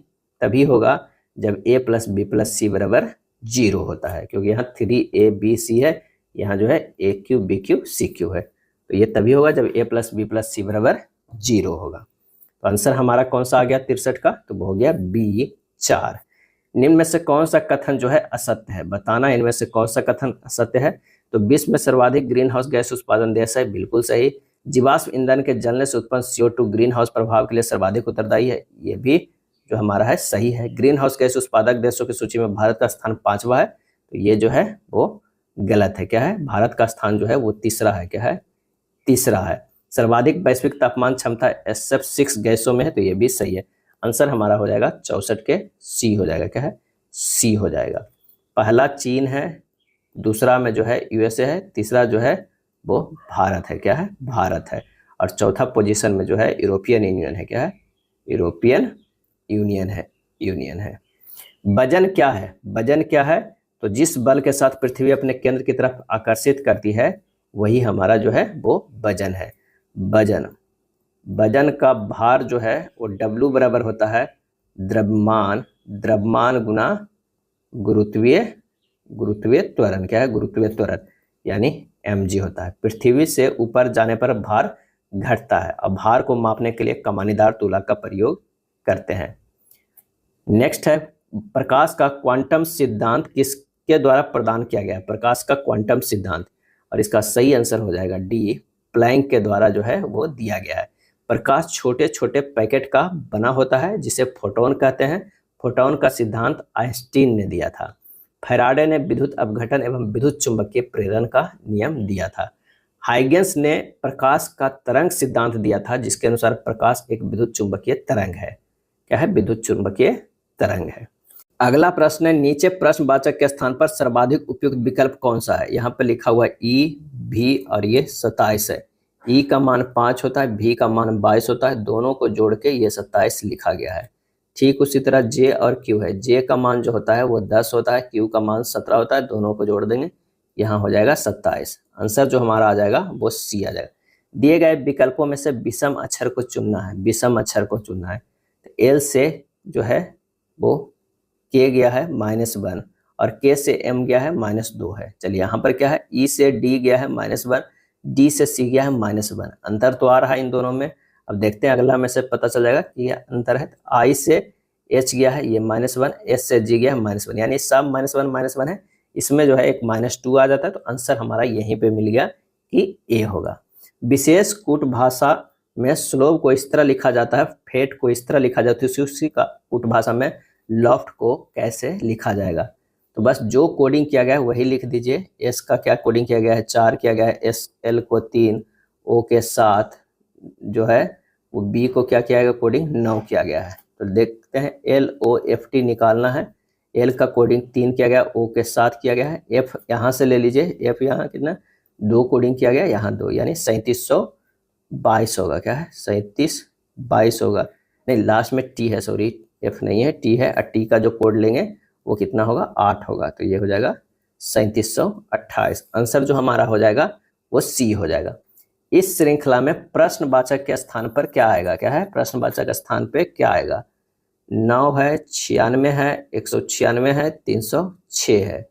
तभी होगा जब a plus B plus C बराबर 0 होता है, क्योंकि यहाँ 3abc है, यहाँ जो है a cube B cube C cube है, तो ये तभी होगा जब a plus B plus C बराबर 0 होगा। तो आंसर हमारा कौन सा आ गया 63 का, तो वो हो गया B4। निम्न में से कौन सा कथन जो है असत्य है, बताना इनमें से कौन सा कथन असत्य है। तो विश्व में सर्वाधिक ग्रीन हाउस गैस उत्पादन देश है, बिल्कुल सही। जीवाश्म ईंधन के जलने से उत्पन्न CO2 ग्रीन हाउस प्रभाव के लिए सर्वाधिक उत्तरदायी है, ये भी जो हमारा है सही है। ग्रीन हाउस गैस उत्पादक देशों की सूची में भारत का स्थान 5वां है, तो ये जो है वो गलत है, क्या है भारत का स्थान जो है वो तीसरा है, क्या है तीसरा है। सर्वाधिक वैश्विक तापमान क्षमता SF6 गैसों में है, तो ये भी सही है। आंसर हमारा हो जाएगा 64 के सी हो जाएगा, क्या है सी हो जाएगा। पहला चीन है, दूसरा में जो है USA है, तीसरा जो है वो भारत है, क्या है भारत है, और चौथा पोजीशन में जो है यूरोपियन यूनियन है, क्या है यूरोपियन यूनियन है। वजन क्या है, वजन क्या है, तो जिस बल के साथ पृथ्वी अपने केंद्र की तरफ आकर्षित करती है वही हमारा जो है वो वजन है। वजन का भार जो है वो W बराबर होता है द्रव्यमान गुना गुरुत्वीय त्वरण, क्या है गुरुत्वीय त्वरण, यानी mg होता है। पृथ्वी से ऊपर जाने पर भार घटता है, और भार को मापने के लिए कमानीदार तुला का प्रयोग करते हैं। नेक्स्ट है प्रकाश का क्वांटम सिद्धांत किसके द्वारा प्रदान किया गया है, प्रकाश का क्वांटम सिद्धांत, और इसका सही आंसर हो जाएगा डी, प्लैंक के द्वारा जो है वो दिया गया है। प्रकाश छोटे छोटे पैकेट का बना होता है जिसे फोटोन कहते हैं। फोटोन का सिद्धांत आइंस्टीन ने दिया था। फैराडे ने विद्युत अपघटन एवं विद्युत चुंबकीय प्रेरण का नियम दिया था। हाइगेंस ने प्रकाश का तरंग सिद्धांत दिया था, जिसके अनुसार प्रकाश एक विद्युत चुंबकीय तरंग है, क्या है विद्युत चुंबकीय तरंग है। अगला प्रश्न है नीचे प्रश्नवाचक के स्थान पर सर्वाधिक उपयुक्त विकल्प कौन सा है। यहाँ पर लिखा हुआ है E, V और ये 27 है। E का मान 5 होता है, V का मान 22 होता है, दोनों को जोड़ के ये 27 लिखा गया है। ठीक उसी तरह J और Q है, J का मान जो होता है वो 10 होता है, Q का मान 17 होता है, दोनों को जोड़ देंगे यहाँ हो जाएगा 27। आंसर जो हमारा आ जाएगा वो C आ जाएगा। दिए गए विकल्पों में से विषम अक्षर को चुनना है, विषम अक्षर को चुनना है। तो L से जो है वो K गया है -1 और K से M गया है -2 है। चलिए यहाँ पर क्या है E से D गया है -1, D से C गया है -1। अंतर तो आ रहा है इन दोनों में। अब देखते हैं अगला में से पता चल जाएगा कि यह अंतर है। I से H गया है ये -1, S से G गया है -1, यानी सब -1 है। इसमें जो है एक -2 आ जाता है, तो आंसर हमारा यहीं पे मिल गया कि A होगा। विशेष कूट भाषा में स्लोप को इस तरह लिखा जाता है, फेट को इस तरह लिखा जाता है, उसी का कूट भाषा में लॉफ्ट को कैसे लिखा जाएगा। तो बस जो कोडिंग किया गया है वही लिख दीजिए। S का क्या कोडिंग किया गया है 4 किया गया है, S L को 3, O के 7 जो है वो B को क्या किया गया कोडिंग 9 किया गया है। तो देखते हैं LOFT निकालना है। L का कोडिंग 3 किया गया, O के 7 किया गया है, F यहाँ से ले लीजिए, F यहाँ कितना 2 कोडिंग किया गया, यहाँ 2, यानी 3722 होगा, क्या है 37 22 होगा, नहीं लास्ट में टी है, सॉरी एफ नहीं है, टी है, और टी का जो कोड लेंगे वो कितना होगा, 8 होगा, तो ये हो जाएगा 3728। आंसर जो हमारा हो जाएगा वो सी हो जाएगा। इस श्रृंखला में प्रश्नवाचक के स्थान पर क्या आएगा, क्या है, प्रश्नवाचक स्थान पे क्या आएगा, 9 है, 96 है, 196 है, 306 है।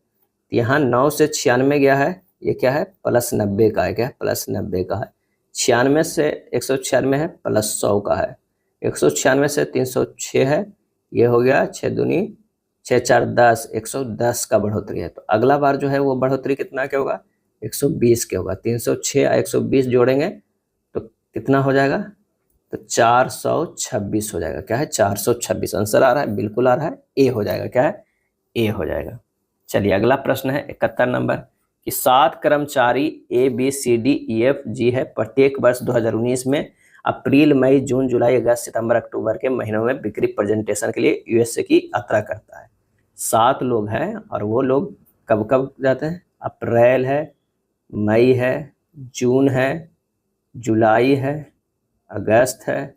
यहाँ 9 से 96 गया है, ये क्या है, +90 का है, क्या प्लस 90 का है। 96 से 196 है, +100 का है। 196 से 306 है, ये हो गया 6 दूनी 6 4 10, 110 का बढ़ोतरी है। तो अगला बार जो है वो बढ़ोतरी कितना के होगा, 120 के होगा। 306 और 120 जोड़ेंगे तो कितना हो जाएगा, तो 426 हो जाएगा, क्या है, 426। आंसर आ रहा है, बिल्कुल आ रहा है, ए हो जाएगा, क्या है, ए हो जाएगा। चलिए अगला प्रश्न है 71 नंबर कि 7 कर्मचारी ABCDEFG है, प्रत्येक वर्ष 2019 में अप्रैल, मई, जून, जुलाई, अगस्त, सितंबर, अक्टूबर के महीनों में बिक्री प्रेजेंटेशन के लिए USA की यात्रा करता है। 7 लोग हैं और वो लोग कब कब जाते हैं, अप्रैल है, मई है, जून है, जुलाई है, अगस्त है,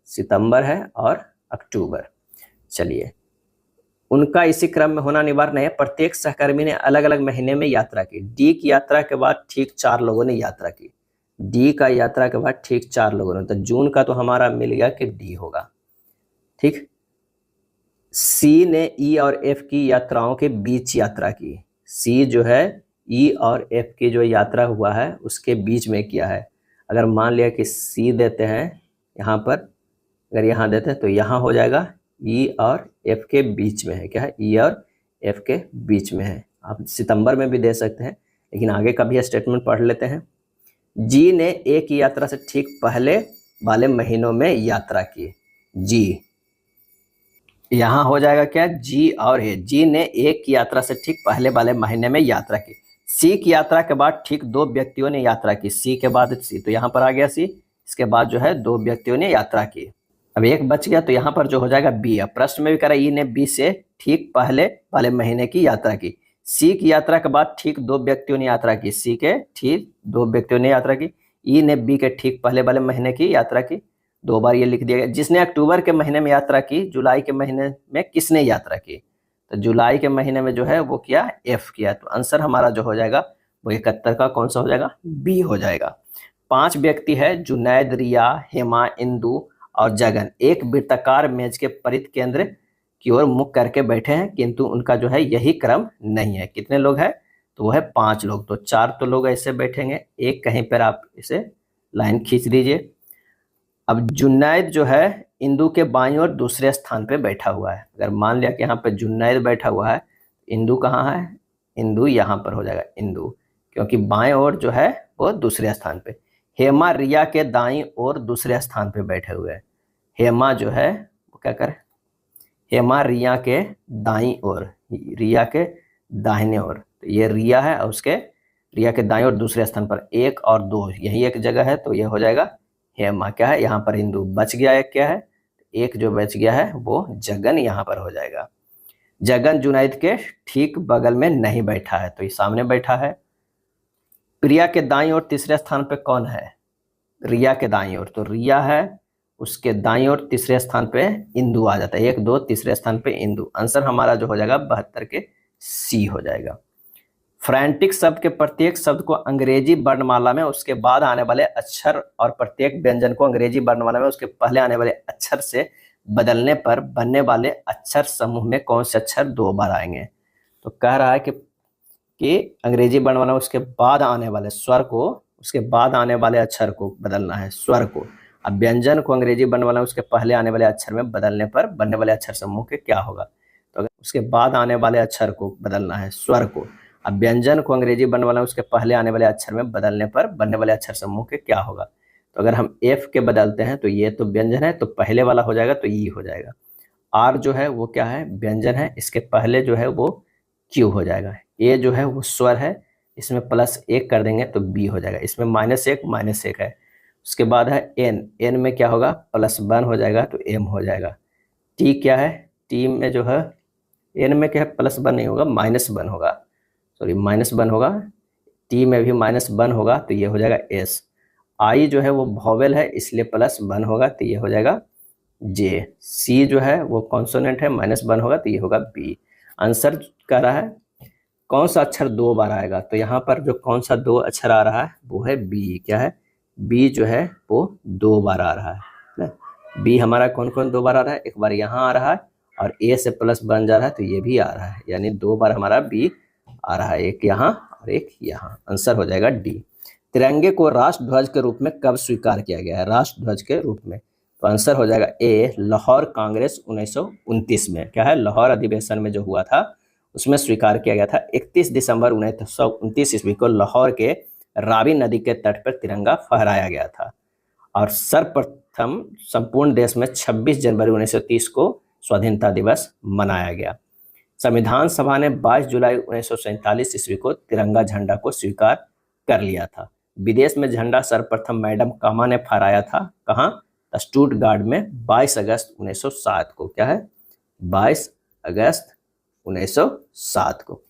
सितंबर है और अक्टूबर। चलिए उनका इसी क्रम में होना अनिवार्य नहीं है, प्रत्येक सहकर्मी ने अलग अलग महीने में यात्रा की। डी की यात्रा के बाद ठीक 4 लोगों ने यात्रा की, डी का यात्रा के बाद ठीक 4 लोगों ने, तो जून का तो हमारा मिल गया कि डी होगा, ठीक। सी ने ई और एफ की यात्राओं के बीच यात्रा की, सी जो है ई और एफ की जो यात्रा हुआ है उसके बीच में किया है। अगर मान लिया कि सी देते हैं यहाँ पर, अगर यहाँ देते हैं तो यहाँ हो जाएगा ई और एफ के बीच में है, क्या है, ई और एफ के बीच में है। आप सितंबर में भी दे सकते हैं, लेकिन आगे का भी स्टेटमेंट पढ़ लेते हैं। जी ने ए की यात्रा से ठीक पहले वाले महीनों में यात्रा की, जी यहाँ हो जाएगा क्या, जी और ए, जी ने ए की यात्रा से ठीक पहले वाले महीने में यात्रा की। सी की यात्रा के बाद ठीक 2 व्यक्तियों ने यात्रा की, सी के बाद सी, तो यहाँ पर आ गया सी, इसके बाद जो है 2 व्यक्तियों ने यात्रा की। अब एक बच गया, तो यहाँ पर जो हो जाएगा बी। अब प्रश्न में भी कह रहा है ई ने बी से ठीक पहले वाले महीने की यात्रा की। सी की यात्रा के बाद ठीक 2 व्यक्तियों ने यात्रा की, सी के ठीक 2 व्यक्तियों ने यात्रा की। ई ने बी के ठीक पहले वाले महीने की यात्रा की, 2 बार ये लिख दिया गया। जिसने अक्टूबर के महीने में यात्रा की, जुलाई के महीने में किसने यात्रा की, तो जुलाई के महीने में जो है वो किया, एफ किया। तो आंसर हमारा जो हो जाएगा वो 71 का कौन सा हो जाएगा, बी हो जाएगा। 5 व्यक्ति है, जुनैद, रिया, हेमा, इंदु और जगन एक वृत्ताकार मेज के परिध केंद्र की ओर मुख करके बैठे हैं, किंतु उनका जो है यही क्रम नहीं है। कितने लोग हैं, तो वो है 5 लोग, तो 4 तो लोग ऐसे बैठेंगे, एक कहीं पर आप इसे लाइन खींच दीजिए। अब जुनैद जो है इंदु के बाईं ओर दूसरे स्थान पे बैठा हुआ है। अगर मान लिया कि यहाँ पे जुनैद बैठा हुआ है, इंदु कहाँ है, इंदु यहाँ पर हो जाएगा, इंदु, क्योंकि बाएं ओर जो है वो दूसरे स्थान पे। हेमा रिया के दाईं ओर दूसरे स्थान पे बैठे हुए हैं। हेमा जो है वो क्या करे, हेमा रिया के दाईं ओर, रिया के दाहिने ओर, तो ये रिया है और उसके रिया के दाईं ओर दूसरे स्थान पर 1 और 2 यही एक जगह है, तो ये हो जाएगा हेमा। क्या है, यहाँ पर इंदु बच गया, एक क्या है, एक जो बच गया है वो जगन यहाँ पर हो जाएगा। जगन जुनैद के ठीक बगल में नहीं बैठा है, तो ये सामने बैठा है। प्रिया के दाईं ओर तीसरे स्थान पे कौन है, रिया के दाईं ओर, तो रिया है, उसके दाईं ओर तीसरे स्थान पे इंदु आ जाता है, 1 2 तीसरे स्थान पे इंदु। आंसर हमारा जो हो जाएगा 72 के सी हो जाएगा। फ्रैंटिक शब्द के प्रत्येक शब्द को अंग्रेजी वर्णमाला में उसके बाद आने वाले अक्षर और प्रत्येक व्यंजन को अंग्रेजी वर्णमाला में उसके पहले आने वाले अक्षर से बदलने पर बनने वाले अक्षर समूह में कौन से अक्षर 2 बार आएंगे। तो कह रहा है कि अंग्रेजी वर्णमाला में उसके बाद आने वाले स्वर को, उसके बाद आने वाले अक्षर को बदलना है, स्वर को। अब व्यंजन को अंग्रेजी वर्णमाला में उसके पहले आने वाले अक्षर में बदलने पर बनने वाले अक्षर समूह के क्या होगा। तो अगर उसके बाद आने वाले अक्षर को बदलना है, स्वर को। अब व्यंजन को अंग्रेजी वर्णमाला में उसके पहले आने वाले अक्षर में बदलने पर बनने वाले अक्षर समूह के क्या होगा। तो अगर हम एफ के बदलते हैं तो ये तो व्यंजन है, तो पहले वाला हो जाएगा, तो ई हो जाएगा। आर जो है वो क्या है, व्यंजन है, इसके पहले जो है वो क्यू हो जाएगा। ए जो है वो स्वर है, इसमें +1 कर देंगे तो बी हो जाएगा। इसमें -1 है। उसके बाद है एन, एन में क्या होगा, +1 हो जाएगा, तो एम हो जाएगा। टी क्या है, टी में जो है एन में क्या है, +1 नहीं होगा, -1 होगा, सॉरी -1 होगा। टी में भी -1 होगा, तो ये हो जाएगा एस। आई जो है वो वॉवेल है, इसलिए +1 होगा, तो ये हो जाएगा जे। सी जो है वो कॉन्सोनेंट है, -1 होगा तो ये होगा बी। आंसर कह रहा है कौन सा अक्षर 2 बार आएगा, तो यहाँ पर जो कौन सा 2 अक्षर आ रहा है वो है बी। क्या है? बी जो है वो 2 बार आ रहा है ना। बी हमारा कौन कौन 2 बार आ रहा है, एक बार यहाँ आ रहा है और ए से प्लस बन जा रहा है तो ये भी आ रहा है, यानी 2 बार हमारा बी आ रहा है, एक यहाँ और एक यहाँ। आंसर हो जाएगा डी। तिरंगे को राष्ट्र ध्वज के रूप में कब स्वीकार किया गया है, राष्ट्र ध्वज के रूप में, तो आंसर हो जाएगा ए, लाहौर कांग्रेस 1929 में। क्या है? लाहौर अधिवेशन में जो हुआ था उसमें स्वीकार किया गया था। 31 दिसंबर 1929 ईस्वी को लाहौर के रावी नदी के तट पर तिरंगा फहराया गया था और सर्वप्रथम संपूर्ण देश में 26 जनवरी 1930 को स्वाधीनता दिवस मनाया गया। संविधान सभा ने 22 जुलाई 1947 ईस्वी को तिरंगा झंडा को स्वीकार कर लिया था। विदेश में झंडा सर्वप्रथम मैडम कामा ने फहराया था, कहाँ? स्टुटगार्ट में 22 अगस्त 1907 को। क्या है? 22 अगस्त 1907 को।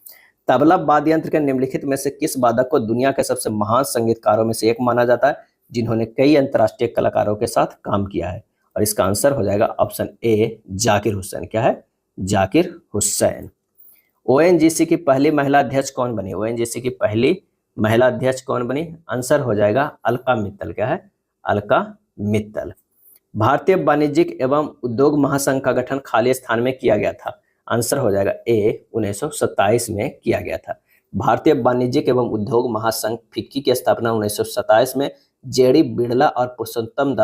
तबला वाद्य यंत्र के निम्नलिखित में से किस वादक को दुनिया के सबसे महान संगीतकारों में से एक माना जाता है, जिन्होंने कई अंतर्राष्ट्रीय कलाकारों के साथ काम किया है? और इसका आंसर हो जाएगा ऑप्शन ए, जाकिर हुसैन। क्या है? जाकिर हुसैन। ओएनजीसी की पहली महिला अध्यक्ष कौन बनी? ओएनजीसी की पहली महिला अध्यक्ष कौन बनी? आंसर हो जाएगा अलका मित्तल। क्या है? अलका मित्तल। भारतीय वाणिज्यिक एवं उद्योग महासंघ का गठन खाली स्थान में किया गया था। आंसर हो जाएगा ए, 1927 में किया गया था। भारतीय वाणिज्यिक एवं उद्योग महासंघ फिक्की की स्थापना 1927 में जेडी बिड़ला और पुरुषोत्तम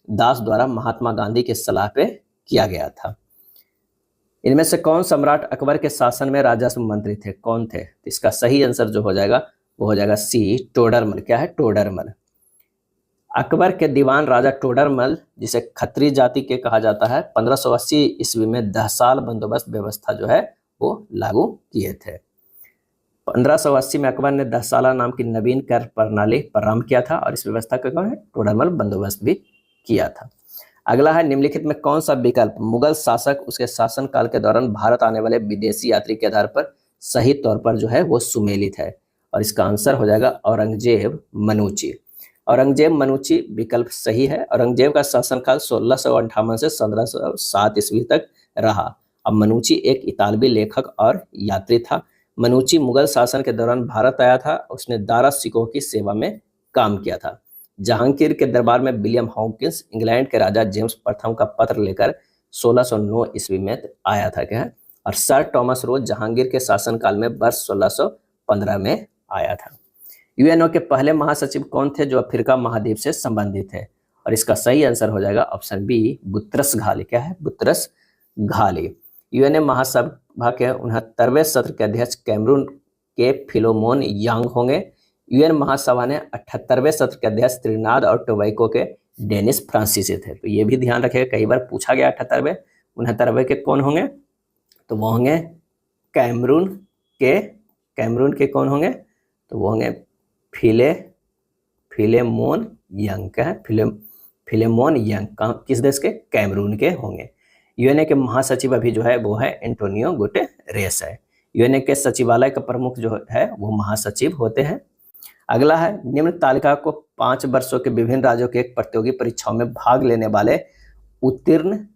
दास द्वारा महात्मा गांधी के सलाह पे किया गया था। इनमें से कौन सम्राट अकबर के शासन में राजस्व मंत्री थे? कौन थे? तो इसका सही आंसर जो हो जाएगा वो हो जाएगा सी, टोडरमल। क्या है? टोडरमल। अकबर के दीवान राजा टोडरमल, जिसे खत्री जाति के कहा जाता है, 1580 ईस्वी में 10 साल बंदोबस्त व्यवस्था जो है वो लागू किए थे। 1580 में अकबर ने 10 साल नाम की नवीन कर प्रणाली प्रारंभ किया था और इस व्यवस्था का कौन है? टोडरमल बंदोबस्त भी किया था। अगला है निम्नलिखित में कौन सा विकल्प मुगल शासक उसके शासनकाल के दौरान भारत आने वाले विदेशी यात्री के आधार पर सही तौर पर जो है वो सुमेलित है? और इसका आंसर हो जाएगा औरंगजेब मनूची। औरंगजेब मनूची विकल्प सही है। औरंगजेब का शासनकाल 1658 से 1707 ईस्वी तक रहा। अब मनूची एक इतालवी लेखक और यात्री था। मनूची मुगल शासन के दौरान भारत आया था। उसने दारा सिकोह की सेवा में काम किया था। जहांगीर के दरबार में विलियम हॉकिंस इंग्लैंड के राजा जेम्स प्रथम का पत्र लेकर 1609 ईस्वी में आया था। क्या है? और सर टॉमस रोज जहांगीर के शासनकाल में वर्ष 1615 में आया था। यूएनओ के पहले महासचिव कौन थे जो अफ्रीका महाद्वीप से संबंधित है? और इसका सही आंसर हो जाएगा ऑप्शन बी, बुतरस घाली। क्या है? Boutros Ghali. यूएनए महासभा के 69वें सत्र के अध्यक्ष कैमरून के फिलोमोन यांग होंगे। यूएन महासभा ने 78वें सत्र के अध्यक्ष त्रिनाद और टोबैको के डेनिस फ्रांसीसी थे। तो ये भी ध्यान रखिएगा, कई बार पूछा गया 78वें 69वें के कौन होंगे, तो वो होंगे कैमरून के कौन होंगे, तो वो होंगे फिलेमोन यंग। क्या है? फिलेमोन यंग किस देश के? कैमरून के होंगे। यूएनए के महासचिव अभी जो है वो है एंटोनियो गुटेरेस है। यूएनए के सचिवालय का प्रमुख जो है वो महासचिव होते हैं। अगला है निम्न तालिका को 5 वर्षों के विभिन्न राज्यों के एक प्रतियोगी परीक्षाओं में भाग लेने वाले उत्तीर्ण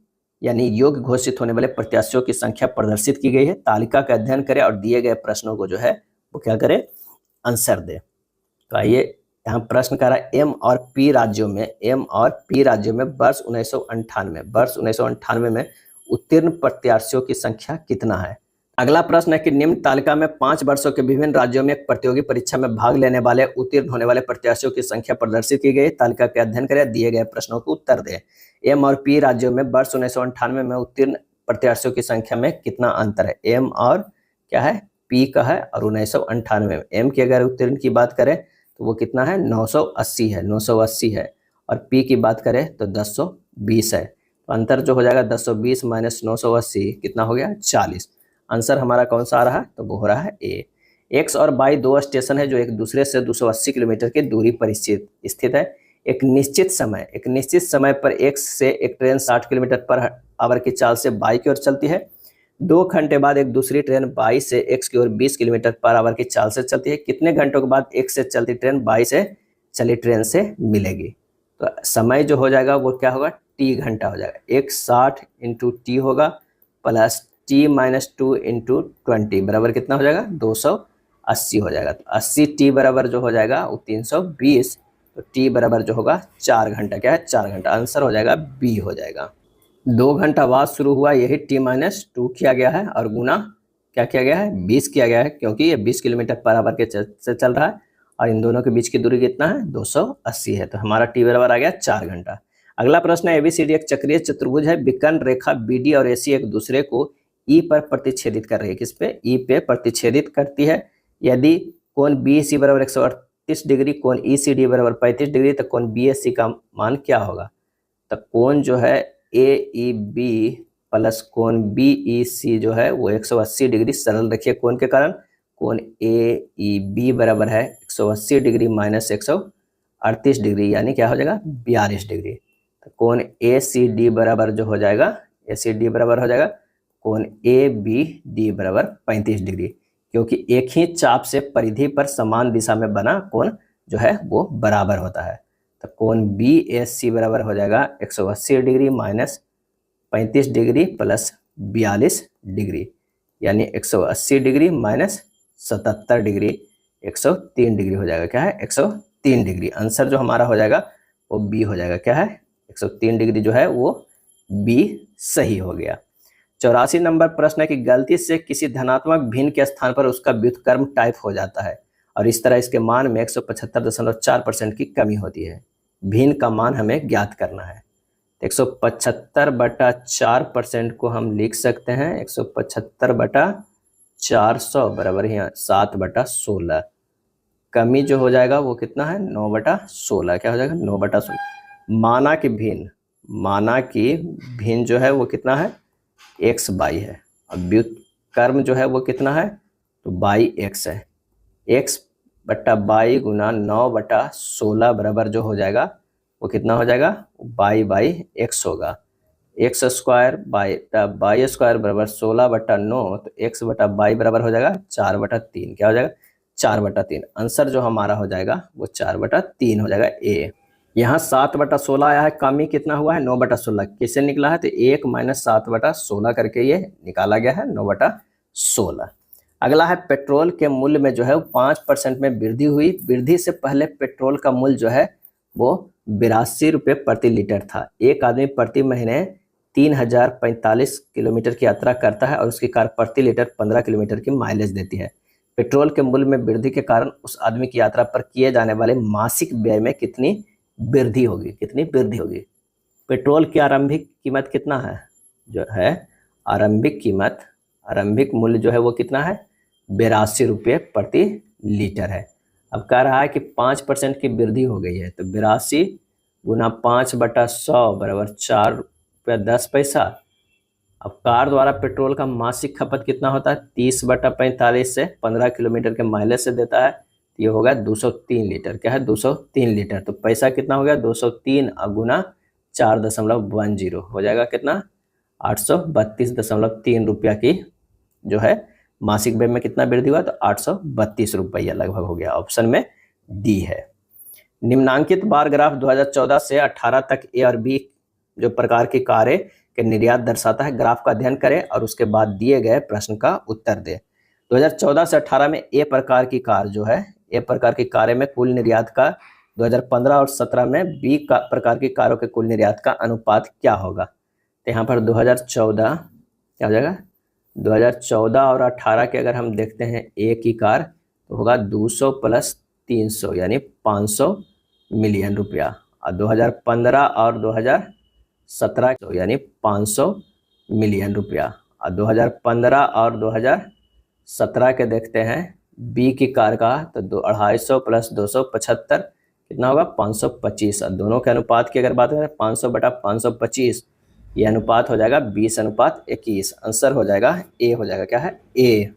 यानी योग्य घोषित होने वाले प्रत्याशियों की संख्या प्रदर्शित की गई है। तालिका का अध्ययन करें और दिए गए प्रश्नों को जो है वो क्या करें? आंसर दे। तो आइए यहाँ प्रश्न कर रहा है एम और पी राज्यों में वर्ष 1998 में उत्तीर्ण प्रत्याशियों की संख्या कितना है? अगला प्रश्न है कि निम्न तालिका में 5 वर्षों के विभिन्न राज्यों में एक प्रतियोगी परीक्षा में भाग लेने वाले उत्तीर्ण होने वाले प्रत्याशियों की संख्या प्रदर्शित की गई। तालिका का अध्ययन करें, दिए गए प्रश्नों को उत्तर दें। एम और पी राज्यों में वर्ष 1998 में उत्तीर्ण प्रत्याशियों की संख्या में कितना अंतर है? एम और क्या है? पी का है। और 1998 में एम की अगर उत्तीर्ण की बात करें तो वो कितना है? 980 है, 980 है। और पी की बात करें तो 1020 है। तो अंतर जो हो जाएगा 1020 माइनस 980 कितना हो गया? 40। आंसर हमारा कौन सा आ रहा है? तो वो हो रहा है ए। एक्स और वाई 2 स्टेशन है जो एक दूसरे से 280 किलोमीटर की दूरी पर स्थित है। एक निश्चित समय पर एक्स से एक ट्रेन 60 किलोमीटर पर आवर की चाल से वाई की ओर चलती है। 2 घंटे बाद एक दूसरी ट्रेन वाई से एक्स की ओर 20 किलोमीटर पर आवर की चाल से चलती है। कितने घंटों के बाद एक्स से चलती ट्रेन वाई से चली ट्रेन से मिलेगी? तो समय जो हो जाएगा वो क्या होगा? टी घंटा हो जाएगा। 160 इंटू टी होगा प्लस टी माइनस 2 इंटू 20 बराबर कितना हो जाएगा 280 हो जाएगा। तो 80 टी बराबर जो हो जाएगा वो 320, तो टी बराबर जो होगा 4 घंटा, क्या है 4 घंटा, आंसर हो जाएगा बी हो जाएगा। 2 घंटा बाद शुरू हुआ यही टी माइनस 2 किया गया है और गुना क्या किया गया है 20 किया गया है, क्योंकि ये 20 किलोमीटर पर आवर के से चल रहा है और इन दोनों के बीच की दूरी कितना है 280 है। तो हमारा टी बराबर आ गया 4 घंटा। अगला प्रश्न है एबीसीडी एक चक्रीय चतुर्भुज है, विकर्ण रेखा बीडी और एसी एक दूसरे को ई पर प्रतिच्छेदित कर रही है। किस पे? ई पे प्रतिच्छेदित करती है। यदि कोण बीसी बराबर 138 डिग्री, कोण ईसीडी बराबर 35 डिग्री, तो कोण बीएससी का मान क्या होगा? तो कोण जो है ए ई बी प्लस कोण बी ई सी जो है वो 180 डिग्री सरल रखिए कोण के कारण। कोण ए ई बी बराबर है 180 डिग्री माइनस 138 डिग्री, यानी क्या हो जाएगा 42 डिग्री। तो कोण ए सी डी बराबर जो हो जाएगा, ए सी डी बराबर हो जाएगा कोण ए बी डी बराबर 35 डिग्री, क्योंकि एक ही चाप से परिधि पर समान दिशा में बना कोण जो है वो बराबर होता है। तो कोण बी एस सी बराबर हो जाएगा 180 degree minus 35 degree plus 42 degree, यानी 180 डिग्री माइनस 77 डिग्री 103 डिग्री हो जाएगा। क्या है 103 डिग्री। आंसर जो हमारा हो जाएगा वो बी हो जाएगा। क्या है 103 डिग्री जो है वो बी सही हो गया। 84 नंबर प्रश्न है कि गलती से किसी धनात्मक भिन्न के स्थान पर उसका व्युत्क्रम टाइप हो जाता है और इस तरह इसके मान में 175.4% की कमी होती है। भिन्न का मान हमें ज्ञात करना है। 175/4% को हम लिख सकते हैं 175/400 बराबर यहाँ 7/16। कमी जो हो जाएगा वो कितना है 9/16। क्या हो जाएगा 9/16। माना कि भिन्न जो है वो कितना है x बाई है और व्युत्क्रम जो है वो कितना है तो बाई x है। x बट्टा बाई गुना 9/16 बराबर जो हो जाएगा वो कितना हो जाएगा बाई x होगा। x स्क्वायर बाई स्क्वायर बराबर 16/9, तो x बटा बाई बराबर हो जाएगा 4/3। क्या हो जाएगा 4/3। आंसर जो हमारा हो जाएगा वो 4/3 हो जाएगा ए। यहाँ 7/16 आया है, कमी कितना हुआ है 9/16। किससे निकला है तो 1 माइनस 7/16 करके ये निकाला गया है 9/16। अगला है पेट्रोल के मूल्य में जो है 5% में वृद्धि हुई। वृद्धि से पहले पेट्रोल का मूल्य जो है वो 82 रुपये प्रति लीटर था। एक आदमी प्रति महीने 3045 किलोमीटर की यात्रा करता है और उसकी कार प्रति लीटर 15 किलोमीटर की माइलेज देती है। पेट्रोल के मूल्य में वृद्धि के कारण उस आदमी की यात्रा पर किए जाने वाले मासिक व्यय में कितनी वृद्धि होगी? पेट्रोल की आरंभिक कीमत कितना है जो है आरंभिक मूल्य जो है वो कितना है 82 रुपये प्रति लीटर है। अब कह रहा है कि 5% की वृद्धि हो गई है, तो 82 गुना 5/100 बराबर 4 रुपया 10 पैसा। अब कार द्वारा पेट्रोल का मासिक खपत कितना होता है 30/45 से 15 किलोमीटर के माइलेज से देता है, ये होगा 203 लीटर। क्या है 203 लीटर। तो पैसा कितना हो गया 203 गुना 4.10 हो जाएगा कितना 832.3 रुपया की जो है मासिक व्यय में कितना वृद्धि हुआ तो 832 रुपया लगभग हो गया। ऑप्शन में डी है। निम्नांकित बार ग्राफ 2014 से 18 तक ए और बी जो प्रकार की कारें के निर्यात दर्शाता है। ग्राफ का अध्ययन करें और उसके बाद दिए गए प्रश्न का उत्तर दें। 2014 से 18 में ए प्रकार की कार जो है ए प्रकार की कारें में कुल निर्यात का 2015 और 17 में बी प्रकार की कारों के कुल निर्यात का अनुपात क्या होगा? तो यहाँ पर 2014 क्या हो जाएगा 2014 और 18 के अगर हम देखते हैं ए की कार तो होगा 200 प्लस 300 यानी 500 मिलियन रुपया, और 2015 और 2017 यानी 500 मिलियन रुपया, और 2015 और 2017 के देखते हैं बी की कार का तो 250 प्लस 275 कितना होगा 525, और दोनों के अनुपात की अगर बात करें 500/525 ये अनुपात हो जाएगा 20:21। आंसर हो जाएगा ए हो जाएगा। क्या है ए।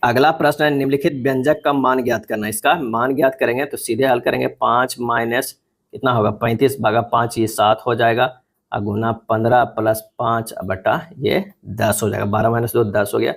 अगला प्रश्न है निम्नलिखित व्यंजक का मान ज्ञात करना। इसका मान ज्ञात करेंगे तो सीधे हल करेंगे 5 माइनस कितना होगा 35/5 ये 7 हो जाएगा, और गुना 15 प्लस 5 बटा ये 10 हो जाएगा। 12 माइनस 2 10 हो गया।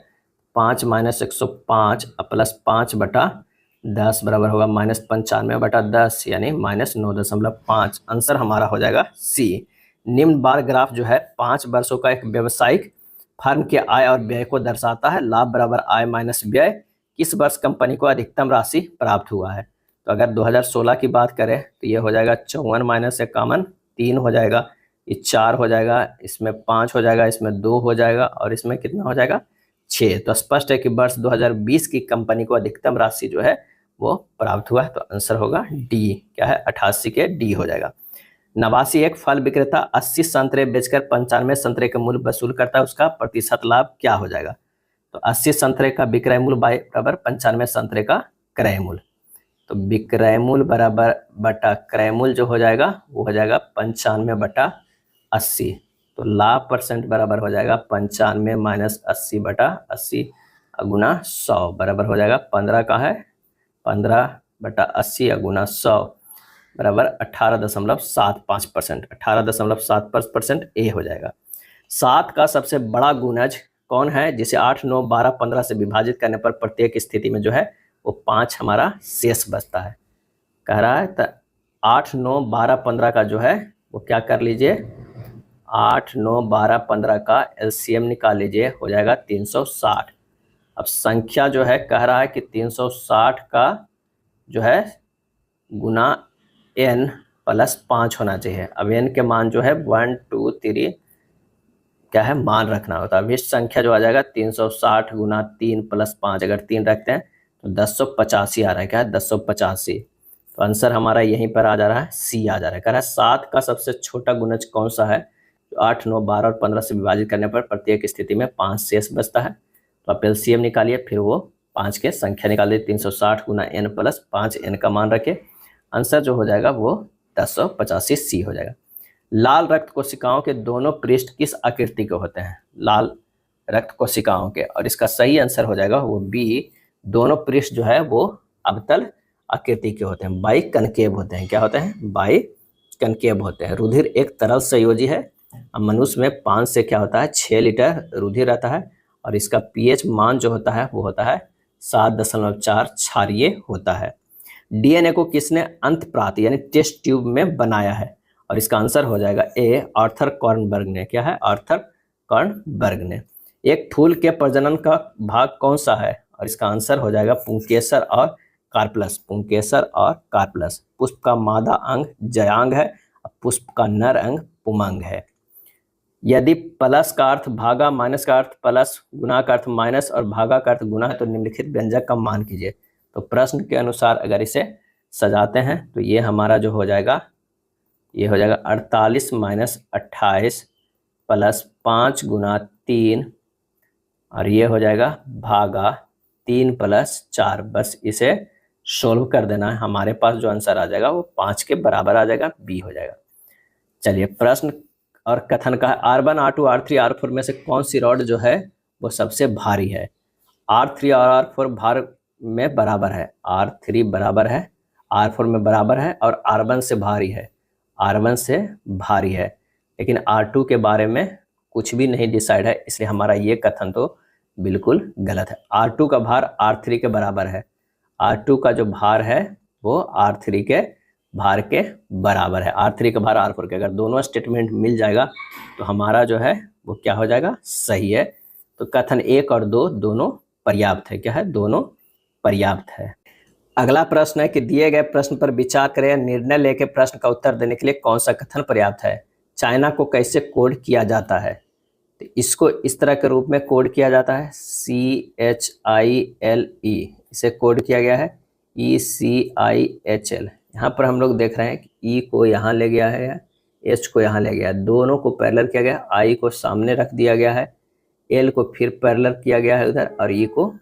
5 माइनस 105 प्लस 5/10 बराबर होगा -95/10 यानी -9.5। आंसर हमारा हो जाएगा सी। निम्न बार ग्राफ जो है 5 वर्षों का एक व्यवसायिक फर्म के आय और व्यय को दर्शाता है। लाभ बराबर आय माइनस व्यय। किस वर्ष कंपनी को अधिकतम राशि प्राप्त हुआ है? तो अगर 2016 की बात करें तो ये हो जाएगा 54 माइनस 51 3 हो जाएगा, ये 4 हो जाएगा, इसमें 5 हो जाएगा, इसमें 2 हो जाएगा और इसमें कितना हो जाएगा 6। तो स्पष्ट है कि वर्ष 2020 की कंपनी को अधिकतम राशि जो है वो प्राप्त हुआ है। तो आंसर होगा डी, क्या है 88 के डी हो जाएगा। नवासी एक फल विक्रेता 80 संतरे बेचकर 95 संतरे का मूल्य वसूल करता है, उसका प्रतिशत लाभ क्या हो जाएगा? तो 80 संतरे का विक्रय मूल्य बराबर 95 संतरे का क्रय मूल्य। तो विक्रय मूल्य बराबर बटा क्रय मूल्य जो हो जाएगा वो हो जाएगा 95 बटा 80। तो लाभ परसेंट बराबर हो जाएगा 95 माइनस 80 बटा 80 गुना 100 बराबर हो जाएगा 15 का है 15 बटा 80 गुना 100 बराबर 18.75%। 18.75% ए हो जाएगा। 7 का सबसे बड़ा गुणज कौन है जिसे 8, 9, 12, 15 से विभाजित करने पर प्रत्येक स्थिति में जो है वो 5 हमारा शेष बचता है। कह रहा है तो 8, 9, 12, 15 का जो है वो क्या कर लीजिए 8, 9, 12, 15 का एलसीएम निकाल लीजिए, हो जाएगा 360। अब संख्या जो है कह रहा है कि 360 का जो है गुना n प्लस 5 होना चाहिए। अब n के मान जो है 1, 2, 3 क्या है मान रखना होता है। अब इस संख्या जो आ जाएगा 360 गुना 3 प्लस 5, अगर 3 रखते हैं तो 1085 आ रहा है, क्या है 1085। तो आंसर हमारा यहीं पर आ जा रहा है, सी आ जा रहा है। कह रहा है 7 का सबसे छोटा गुणज कौन सा है जो 8, 9, 12 और 15 से विभाजित करने पर प्रत्येक स्थिति में 5 शेष बचता है। तो आप एलसीएम निकालिए, फिर वो 5 के संख्या निकाल दिए, 360 गुना n प्लस 5 n का मान रखे। आंसर जो हो जाएगा वो 1085 सी हो जाएगा। लाल रक्त कोशिकाओं के दोनों पृष्ठ किस आकृति के होते हैं? लाल रक्त कोशिकाओं के, और इसका सही आंसर हो जाएगा वो बी, दोनों पृष्ठ जो है वो अवतल आकृति के होते हैं, बाई कनकेव होते हैं। क्या होते हैं? बाई कनकेव होते हैं। रुधिर एक तरल संयोजी है। अब मनुष्य में 5 से क्या होता है 6 लीटर रुधिर रहता है और इसका पीएच मान जो होता है वो होता है 7.4 क्षारीय होता है। डीएनए को किसने अंतःप्रात यानी टेस्ट ट्यूब में बनाया है? और इसका आंसर हो जाएगा ए, आर्थर कॉर्नबर्ग ने। क्या है? आर्थर कॉर्नबर्ग ने। एक फूल के प्रजनन का भाग कौन सा है? और इसका आंसर हो जाएगा पुंकेसर और कार्पलस। पुंकेसर और कार्पलस। पुष्प का मादा अंग जयांग है, पुष्प का नर अंग पुमंग है। यदि प्लस का अर्थ भागा, माइनस का अर्थ प्लस, गुना का अर्थ माइनस और भागा का अर्थ गुना है तो निम्नलिखित व्यंजक का मान कीजिए। तो प्रश्न के अनुसार अगर इसे सजाते हैं तो ये हमारा जो हो जाएगा ये हो जाएगा 48 माइनस 28 प्लस 5 गुना 3 और ये हो जाएगा भागा 3 प्लस 4। बस इसे सोल्व कर देना है, हमारे पास जो आंसर आ जाएगा वो 5 के बराबर आ जाएगा, बी हो जाएगा। चलिए प्रश्न और कथन का है R1, R2, R3, R4 में से कौन सी रॉड जो है वो सबसे भारी है? R3 और R4 भार में बराबर है, R3 बराबर है, R4 में बराबर है और R1 से भारी है, R1 से भारी है। लेकिन R2 के बारे में कुछ भी नहीं डिसाइड है, इसलिए हमारा ये कथन तो बिल्कुल गलत है। R2 का भार R3 के बराबर है, R2 का जो भार है वो R3 के भार के बराबर है। R3 का भार R4 के, अगर दोनों स्टेटमेंट मिल जाएगा तो हमारा जो है वो क्या हो जाएगा सही है। तो कथन 1 और 2 दोनों पर्याप्त है। क्या है? दोनों पर्याप्त है। अगला प्रश्न है कि दिए गए प्रश्न पर विचार करें, निर्णय लेकर प्रश्न का उत्तर देने के लिए कौन सा कथन पर्याप्त है? चाइना को कैसे कोड किया जाता है? तो इसको इस तरह के रूप में कोड किया जाता है, CHILE, इसे कोड किया गया है ECIHL। यहाँ पर हम लोग देख रहे हैं कि ई को यहाँ ले गया है, एच को यहाँ ले गया है, दोनों को पैरेलल किया गया, आई को सामने रख दिया गया है, एल को फिर पैरेलल किया गया है उधर और ई को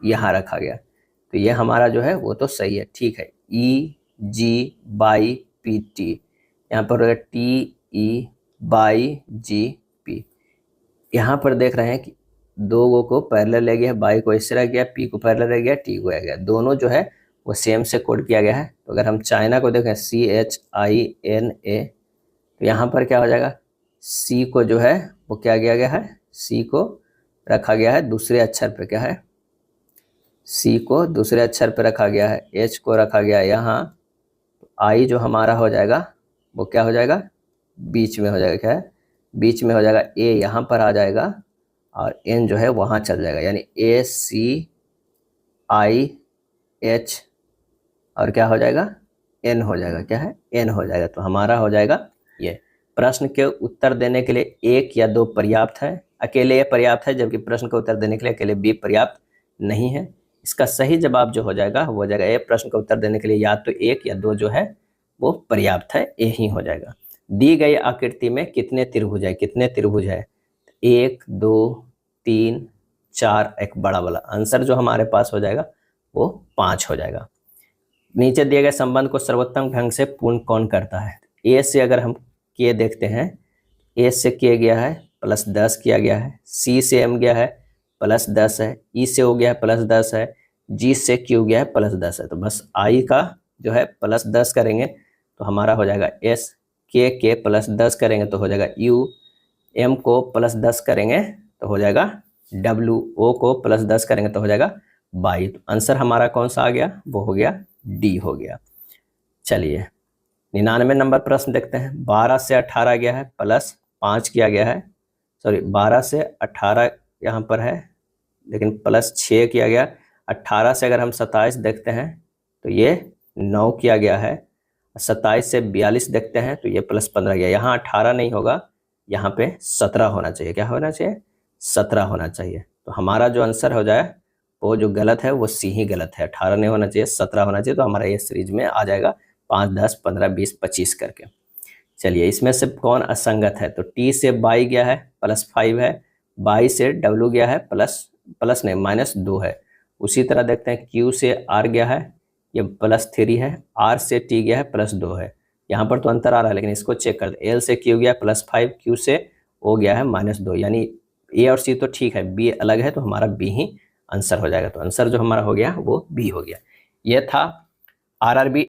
यहाँ रखा गया। तो ये हमारा जो है वो तो सही है, ठीक है। EG/PT, यहाँ पर TE/G/P। यहाँ पर देख रहे हैं कि दो गो को पैरेलल ले गया, बाई को इस तरह गया, पी को पैरेलल रह गया, टी को रह गया, दोनों जो है वो सेम से कोड किया गया है। तो अगर हम चाइना को देखें CHINA, तो यहाँ पर क्या हो जाएगा, सी को जो है वो क्या किया गया है, सी को रखा गया है दूसरे अक्षर पे, क्या है, सी को दूसरे अक्षर पे रखा गया है, एच को रखा गया है यहाँ, तो आई जो हमारा हो जाएगा वो क्या हो जाएगा बीच में हो जाएगा, क्या है, बीच में हो जाएगा, ए यहाँ पर आ जाएगा और एन जो है वहाँ चल जाएगा, यानी ACIH और क्या हो जाएगा, एन हो जाएगा, क्या है, एन हो जाएगा। तो हमारा हो जाएगा ये। प्रश्न के उत्तर देने के लिए 1 या 2 पर्याप्त है, अकेले ए पर्याप्त है, जबकि प्रश्न का उत्तर देने के लिए अकेले बी पर्याप्त नहीं है। इसका सही जवाब जो हो जाएगा वो हो जाएगा ए। प्रश्न का उत्तर देने के लिए या तो 1 या 2 जो है वो पर्याप्त है, ए ही हो जाएगा। दी गई आकृति में कितने त्रिभुज है, कितने त्रिभुज है, 1 2 3 4, एक बड़ा वाला। आंसर जो हमारे पास हो जाएगा वो 5 हो जाएगा। नीचे दिए गए संबंध को सर्वोत्तम ढंग से पूर्ण कौन करता है। ए से अगर हम किए देखते हैं, ए से किया गया है +10 किया गया है, सी से एम गया है +10 है, ई से हो गया है +10 है, जी से क्यू गया है +10 है। तो बस आई का जो है +10 करेंगे तो हमारा हो जाएगा एस, के +10 करेंगे तो हो जाएगा यू, एम को +10 करेंगे तो हो जाएगा डब्ल्यू, ओ को +10 करेंगे तो हो जाएगा बाई। तो आंसर हमारा कौन सा आ गया, वो हो गया डी हो गया। चलिए 99 नंबर प्रश्न देखते हैं। 12 से 18 गया है +5 किया गया है, सॉरी 12 से 18 यहाँ पर है लेकिन +6 किया गया। 18 से अगर हम 27 देखते हैं तो ये 9 किया गया है। 27 से 42 देखते हैं तो ये +15 गया। यहाँ 18 नहीं होगा, यहाँ पे 17 होना चाहिए। क्या होना चाहिए, 17 होना चाहिए। तो हमारा जो आंसर हो जाए वो जो गलत है वो सी ही गलत है, 18 नहीं होना चाहिए, 17 होना चाहिए। तो हमारा ये सीरीज में आ जाएगा 5 10 15 20 25 करके। चलिए इसमें से कौन असंगत है, तो टी से बाई गया है +5 है, बाई से डब्ल्यू गया है प्लस नहीं -2 है। उसी तरह देखते हैं क्यू से आर गया है, ये +3 है, आर से टी गया है +2 है। यहाँ पर तो अंतर आ रहा है लेकिन इसको चेक कर दे। एल से क्यू गया +5, क्यू से ओ गया है -2, यानी ए और सी तो ठीक है, बी अलग है, तो हमारा बी ही आंसर हो जाएगा। तो आंसर जो हमारा हो गया वो बी हो गया। ये था आरआरबी